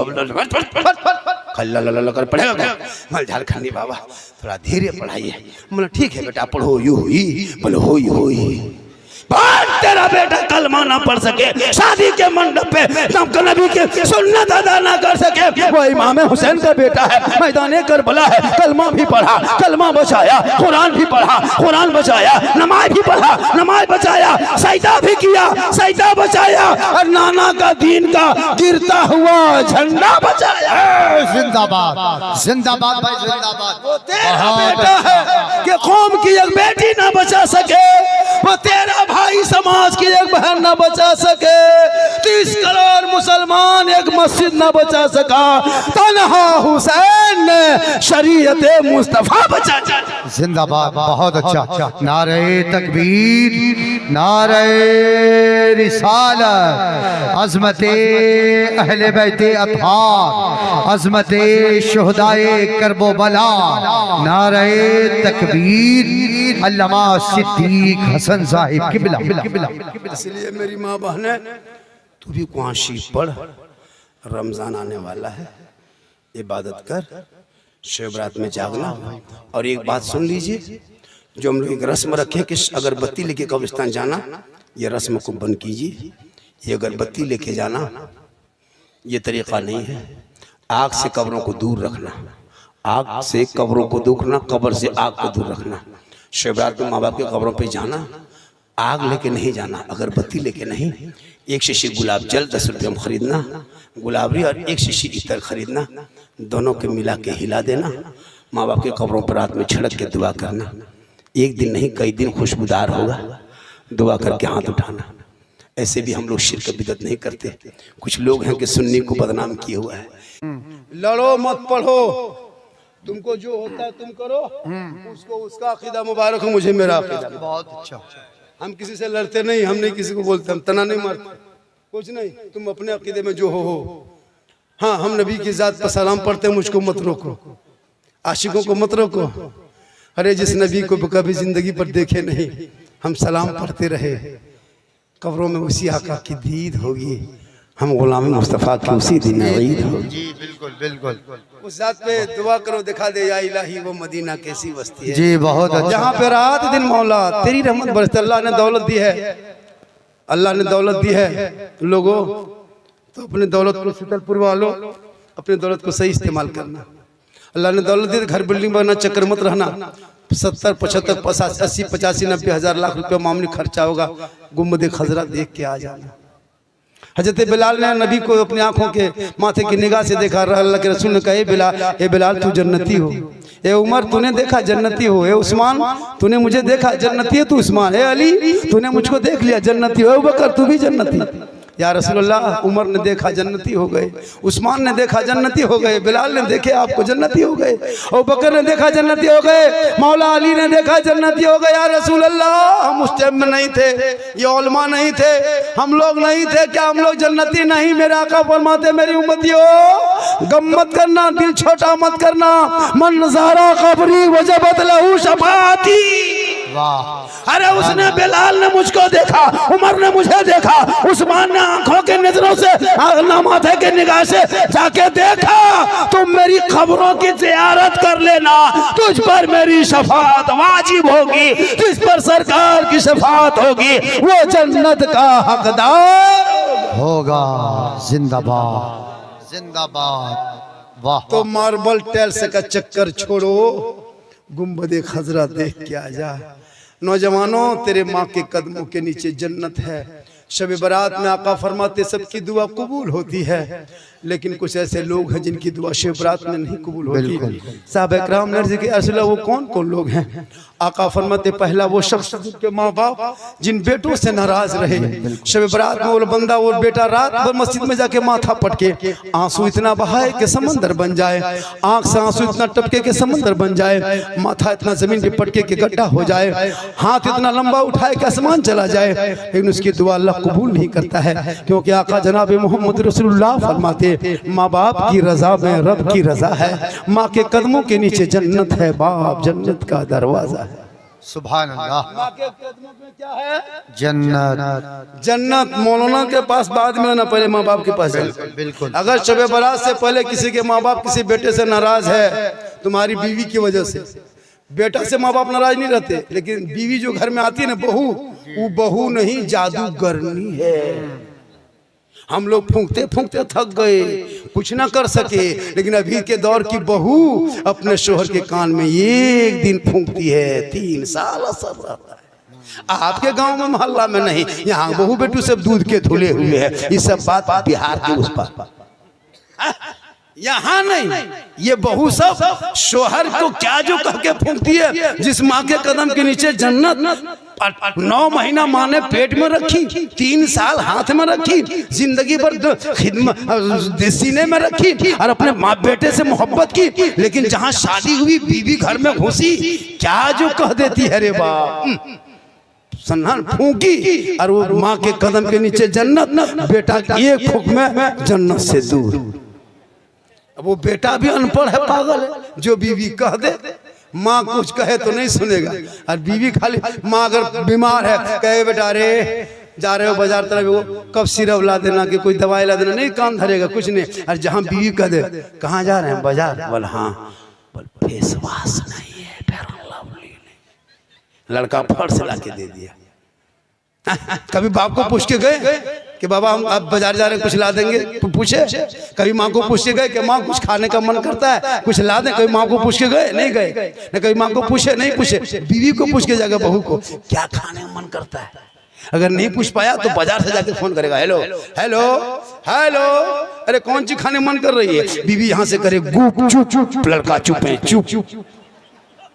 कर पढ़ेगा झारखंडी बाबा, थोड़ा धीरे पढ़ाइए। मतलब ठीक है बेटा पढ़ो, यू ही बोलो, हो तेरा बेटा कलमा ना पढ़ सके, शादी के मंडप पे नबी नबी के सुन्नत अदा ना कर सके, वो इमाम हुसैन का बेटा है, मैदान करबला है, कलमा भी पढ़ा, कलमा बचाया, कुरान भी पढ़ा, कुरान बचाया, नमाज भी पढ़ा, नमाज बचाया, सजदा भी किया, सजदा बचाया, और नाना का दीन का गिरता हुआ झंडा बचाया। जिंदाबाद जिंदाबाद भाई जिंदाबाद। वो तेरा बेटा है कि कौम की एक बेटी ना बचा सके, वो तेरा भाई समाज की एक बहन ना बचा सके, 30 करोड़ मुसलमान एक मस्जिद ना बचा सका, तन्हा हुसैन ने शरीयत मुस्तफा बचा। जिंदाबाद, बहुत अच्छा। नारे तकबीर, नारे रिसालत, अज़मते अहले बैते अत्हार, अज़मते शुहदाए करबला, नारे तकबीर, अल्लामा सिद्दीक हसन साहिब किबला। इसलिए मेरी माँ बहन है, तू भी कुआशी पढ़, रमजान आने वाला है, इबादत कर, शिवरात में जागना। और एक बात सुन लीजिए, जो हम लोग एक रस्म रखे कि अगरबत्ती लेके कब्रिस्तान जाना, ये रस्म को बंद कीजिए। ये अगरबत्ती लेके जाना ये तरीक़ा नहीं है। आग से कब्रों को दूर रखना, आग से कब्रों को दूरना, कब्र से आग को दूर रखना। शिवरात में माँ बाप के कब्रों पे जाना, आग लेके नहीं जाना, अगरबत्ती लेके नहीं। एक शीशी गुलाब जल 10 रुपये में खरीदना, गुलाबरी, और एक शीशी इतर खरीदना, दोनों के मिला के हिला देना, माँ बाप के कब्रों पर रात में छिड़क के दुआ करना। एक दिन नहीं कई दिन खुशबूदार होगा, दुआ करके हाथ उठाना। ऐसे भी हम लोग शिरक बिदअत नहीं करते। कुछ लोग हैं कि सुन्नी को बदनाम किए हुआ है। लड़ो मत पढ़ो, तुमको जो होता है तुम करो, उसको उसका अकीदा मुबारक हो, मुझे मेरा अकीदा। बहुत अच्छा। हम किसी से लड़ते नहीं, हम नहीं किसी को बोलते, हम तना नहीं मारते, कुछ नहीं। तुम अपने अकीदे में जो हो। हाँ, हम नबी की जात पर सलाम पढ़ते, मुझको मत रोको, आशिकों को मत रोको। अरे जिस नबी को कभी जिंदगी पर देखे नहीं, हम सलाम पढ़ते रहे, कब्रों में उसी आका की दीद होगी, हम गुलाम मुस्तफ़ा की उसी दिन ईद होगी। जी बिल्कुल बिल्कुल। उस जात पे दुआ करो, दिखा दे या इलाही वो मदीना कैसी बस्ती है। जी बहुत अच्छा। जहाँ पे रात दिन मौला तेरी रहमत बरसती। अल्लाह ने दौलत दी है, अल्लाह ने दौलत दी है लोगों, तो अपनी दौलत को शीतलपुर वालों, अपनी दौलत को सही इस्तेमाल करना। अल्लाह ने दौलत दी, घर बिल्डिंग बनना चक्कर मत रहना। 70, 75, 80, 85, 90 हज़ार लाख रुपया मामूली खर्चा होगा, गुम्बद खजरा देख के आ जाना। हजरत बिलाल ने नबी को अपनी आंखों के माथे की निगाह से देखा। अल्लाह के रसूल ने कहा, ए बिलाल तू जन्नती हो, ए उमर तूने देखा जन्नती हो, ए उस्मान तूने मुझे देखा जन्नती है तू उस्मान, ए अली तूने मुझको देख लिया जन्नती हो, ए बकर तू भी जन्नती। या रसूलुल्लाह, उमर ने देखा जन्नती हो गए, उस्मान ने देखा जन्नती हो गए, बिलाल ने देखे आपको जन्नती हो गए, और बकर ने देखा जन्नती हो गए, मौला अली ने देखा जन्नती हो गए। या रसूलुल्लाह, हम उस टाइम में नहीं थे, ये उलमा नहीं थे, हम लोग नहीं थे, क्या हम लोग जन्नती नहीं? मेरे आका फरमाते, मेरी उम्मतियों गम मत करना, दिल छोटा मत करना, मन नज़ारा कब्री वजबत लहू शफाअती। अरे उसने बिलाल ने मुझको देखा, उमर ने मुझे देखा, उस्मान ने आंखों के नजरों से, माथे के निगाह से जाके देखा। तुम मेरी खबरों की जियारत कर लेना, तुझ पर मेरी शफाअत वाजिब होगी, जिस पर सरकार की शफाअत होगी वो जन्नत का हकदार होगा। जिंदाबाद जिंदाबाद। वाह। तो मार्बल टाइल्स का चक्कर छोड़ो, गुम्बद खजरा देख के आ जा। नौजवानों, तेरे माँ के कदमों के नीचे जन्नत है। शब बारात में आका फरमाते सबकी दुआ कबूल होती है, लेकिन कुछ ऐसे लोग हैं जिनकी दुआ शब बारात में नहीं कबूल होती। साहब इकराम ने अर्ज़ किया, रसूलल्लाह वो कौन कौन लोग हैं? आका फरमाते, पहला वो शख्स जिनके माँ बाप जिन बेटों से नाराज रहे। शब बारात में वो बंदा वो बेटा रात भर मस्जिद में जाके माथा पटके, आंसू इतना बहाए कि समंदर बन जाए, आंख से आंसू इतना टपके के समंदर बन जाए, माथा इतना जमीन पे पटके के गड्ढा हो जाए, हाथ इतना लंबा उठाए कि आसमान चला जाए, लेकिन उसकी दुआ अल्लाह कबूल नहीं करता है। क्योंकि आका जनाब मोहम्मद रसूलुल्लाह फरमाते, माँ बाप की रजा में रब की रजा है, माँ के कदमों के नीचे जन्नत है, बाप जन्नत का दरवाजा है। सुभान अल्लाह। माँ के कदमों में क्या है? जन्नत। जन्नत। मौलाना के पास बाद में ना, पहले माँ बाप के पास जाए। बिल्कुल। अगर शब बारात से पहले किसी के माँ बाप किसी बेटे से नाराज है, तुम्हारी बीवी की वजह से, बेटा से माँ बाप नाराज नहीं रहते, लेकिन बीवी जो घर में आती है ना, बहू, वो बहू नहीं जादूगरनी है। हम लोग फूंकते फूंकते थक गए, कुछ ना कर सके, लेकिन अभी के दौर की बहू अपने शोहर के कान में एक दिन फूंकती है, 3 साल असर रहता है। आपके गांव में मोहल्ला में नहीं, यहाँ बहू बेटू सब दूध के धुले हुए हैं। ये सब बात बिहार के उस पार, यहाँ नहीं। ये बहू सब शोहर को क्या जो कह के फूंकती है। जिस माँ के कदम के नीचे जन्नत 9 महीना माँ ने पेट में रखी, 3 साल हाथ में रखी, जिंदगी भर खिदमत सीने में रखी और अपने माँ बेटे से मोहब्बत की, लेकिन जहाँ शादी हुई बीवी घर में घुसी, क्या जो कह देती है रे बाप। सन्नान फूंकी और वो माँ के कदम के नीचे जन्नत, बेटा एक फूंक में जन्नत से दूर। अब वो बेटा भी अनपढ़ है, पागल है, जो बीवी कह दे। माँ कुछ कहे तो नहीं सुनेगा, और बीवी खाली, माँ अगर बीमार है कहे बेटा रे जा रहे हो बाजार तरफ, वो कब सिरप ला देना कि कोई दवाई ला देना, नहीं काम धरेगा कुछ नहीं। और जहाँ बीवी कह दे कहाँ जा रहे हैं बाजार, बोल हाँ, बोल फेस वॉश नहीं है, फेयर लवली नहीं, लड़का फट से ला के दे दिया। कभी बाप को पूछ के गए कि बाबा हम आप बाजार जा रहे हैं कुछ ला देंगे, पूछे? कभी माँ को पूछ के गए कि माँ कुछ खाने का मन करता है कुछ ला दें? कभी माँ को पूछ के गए? नहीं गए। न कभी माँ को पूछे, नहीं पूछे। बीवी को पूछ के जाएगा बहू को क्या खाने का मन करता है। अगर नहीं पूछ पाया तो बाजार से जाके फोन करेगा, हेलो हेलो हेलो, अरे कौन सी खाने मन कर रही है। बीवी यहाँ से करे गुप चुप, लड़का चुप है, चुप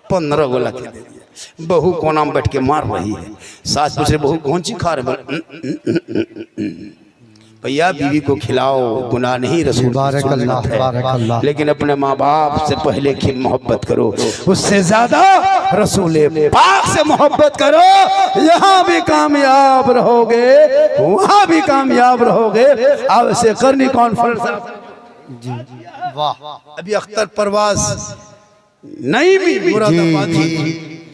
15 गोला के दे दिया। बहू कोना में बैठ के मार रही है। सास पूछ रही बहू कौन सी खा रहे? भैया बीवी को खिलाओ, गुनाह नहीं, रसूल है, लेकिन अपने माँ बाप से पहले की मोहब्बत करो, उससे ज्यादा रसूल पाक से मोहब्बत करो। यहाँ भी कामयाब रहोगे, वहाँ भी कामयाब रहोगे। अब से करनी कॉन्फ्रेंस जी, वाह। अभी अख्तर परवाज नहीं भी मुरादाबाद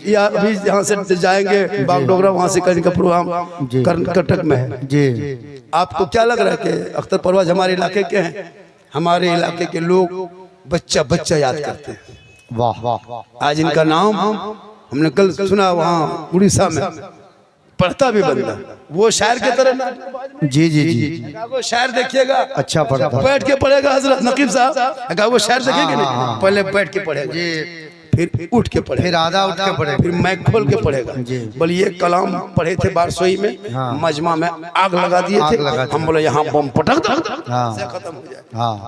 या अभी यहाँ से जाएंगे बागडोगरा, वहाँ से करने का प्रोग्राम कर्नाटक में है जी। आपको क्या लग रहा है कि अख्तर परवाज हमारे इलाके के हैं? हमारे इलाके के लोग बच्चा बच्चा याद करते हैं। वाह वाह। आज इनका नाम हमने कल सुना, वहाँ उड़ीसा में पढ़ता भी बंदा, वो शायर के तरह जी जी जी, वो शायर देखिएगा अच्छा पढ़ता, बैठ के पढ़ेगा हजरत नकीब साहब, वो शायर देखेंगे नहीं, पहले बैठ के पढ़ेगा, फिर उठ के पढ़े, फिर आधा उठ के पढ़े, फिर मैक खोल के पढ़ेगा। बोले ये कलाम पढ़े थे बारसोई में, मजमा में आग लगा दिए थे, हम बोले यहाँ बम पटक दो खत्म हो जाए।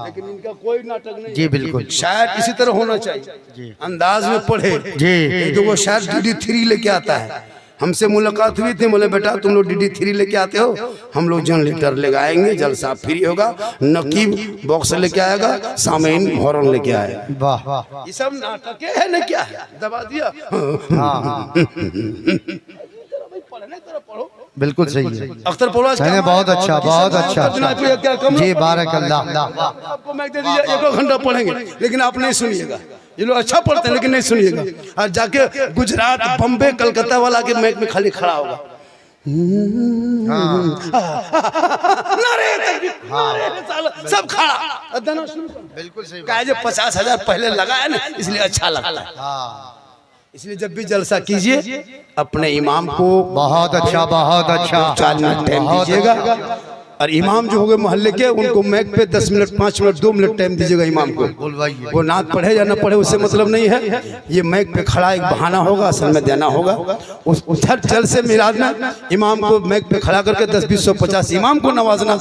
लेकिन इनका कोई नाटक नहीं जी, बिल्कुल। शायर इसी तरह होना चाहिए, अंदाज में पढ़े जी। तो वो शायर DD3 लेके आता है, हमसे मुलाकात हुई थी, बोले बेटा तुम लोग DD3 लेके आते हो, हम लोग जनरेटर लेके आएंगे, जलसा फ्री होगा, नकीब बॉक्स लेके आएगा, सामीन हॉर्न लेके आएगा। वाह वाह, ये सब नाटक है ना, क्या है दबा दिया। बिल्कुल सही है। अख्तर परवाज बहुत अच्छा, बहुत अच्छा जी, बारकल्लाह। आपको मैं दे दीजिए, 1 घंटा पढ़ेंगे, लेकिन आप नहीं सुनिएगा। ये लोग अच्छा पढ़ते हैं लेकिन नहीं सुनिएगा। और जाके गुजरात बम्बे कलकत्ता वाला के मैच में खाली खड़ा होगा, सब खड़ा, बिल्कुल सही। 50,000 पहले लगा है ना, इसलिए अच्छा लगता है। इसलिए जब भी जलसा कीजिए अपने इमाम को बहुत अच्छा 4 मिनट टाइम दीजिएगा। और इमाम जो हो गए मोहल्ले के, उनको मैक पे 10 मिनट 5 मिनट 2 मिनट टाइम दीजिएगा इमाम को। वो नात पढ़े या ना पढ़े उससे मतलब नहीं है, ये मैक पे खड़ा एक बहाना होगा, असल में देना होगा। उस उधर जल से मिलादना, इमाम को मैक पे खड़ा करके 10 20 100 50 इमाम को नवाजना,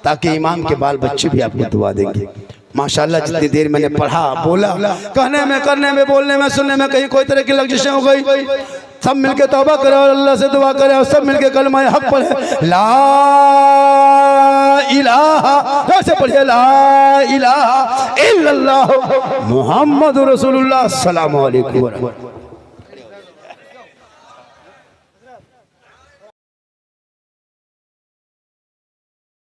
ताकि इमाम के बाल बच्चे भी आपको दुआ देंगे। माशाल्लाह जितनी देर मैंने पढ़ा, बोला, कहने में, करने में, बोलने में, सुनने में कहीं कोई तरह की लग्जिशें हो गई, सब मिलके तौबा करे और अल्लाह से दुआ करे और सब मिलके कलमा हक पढ़े, ला इलाहा, कैसे पढ़िए, ला इलाहा इल्लल्लाह मुहम्मदुर रसूलुल्लाह, अस्सलामु अलैकुम।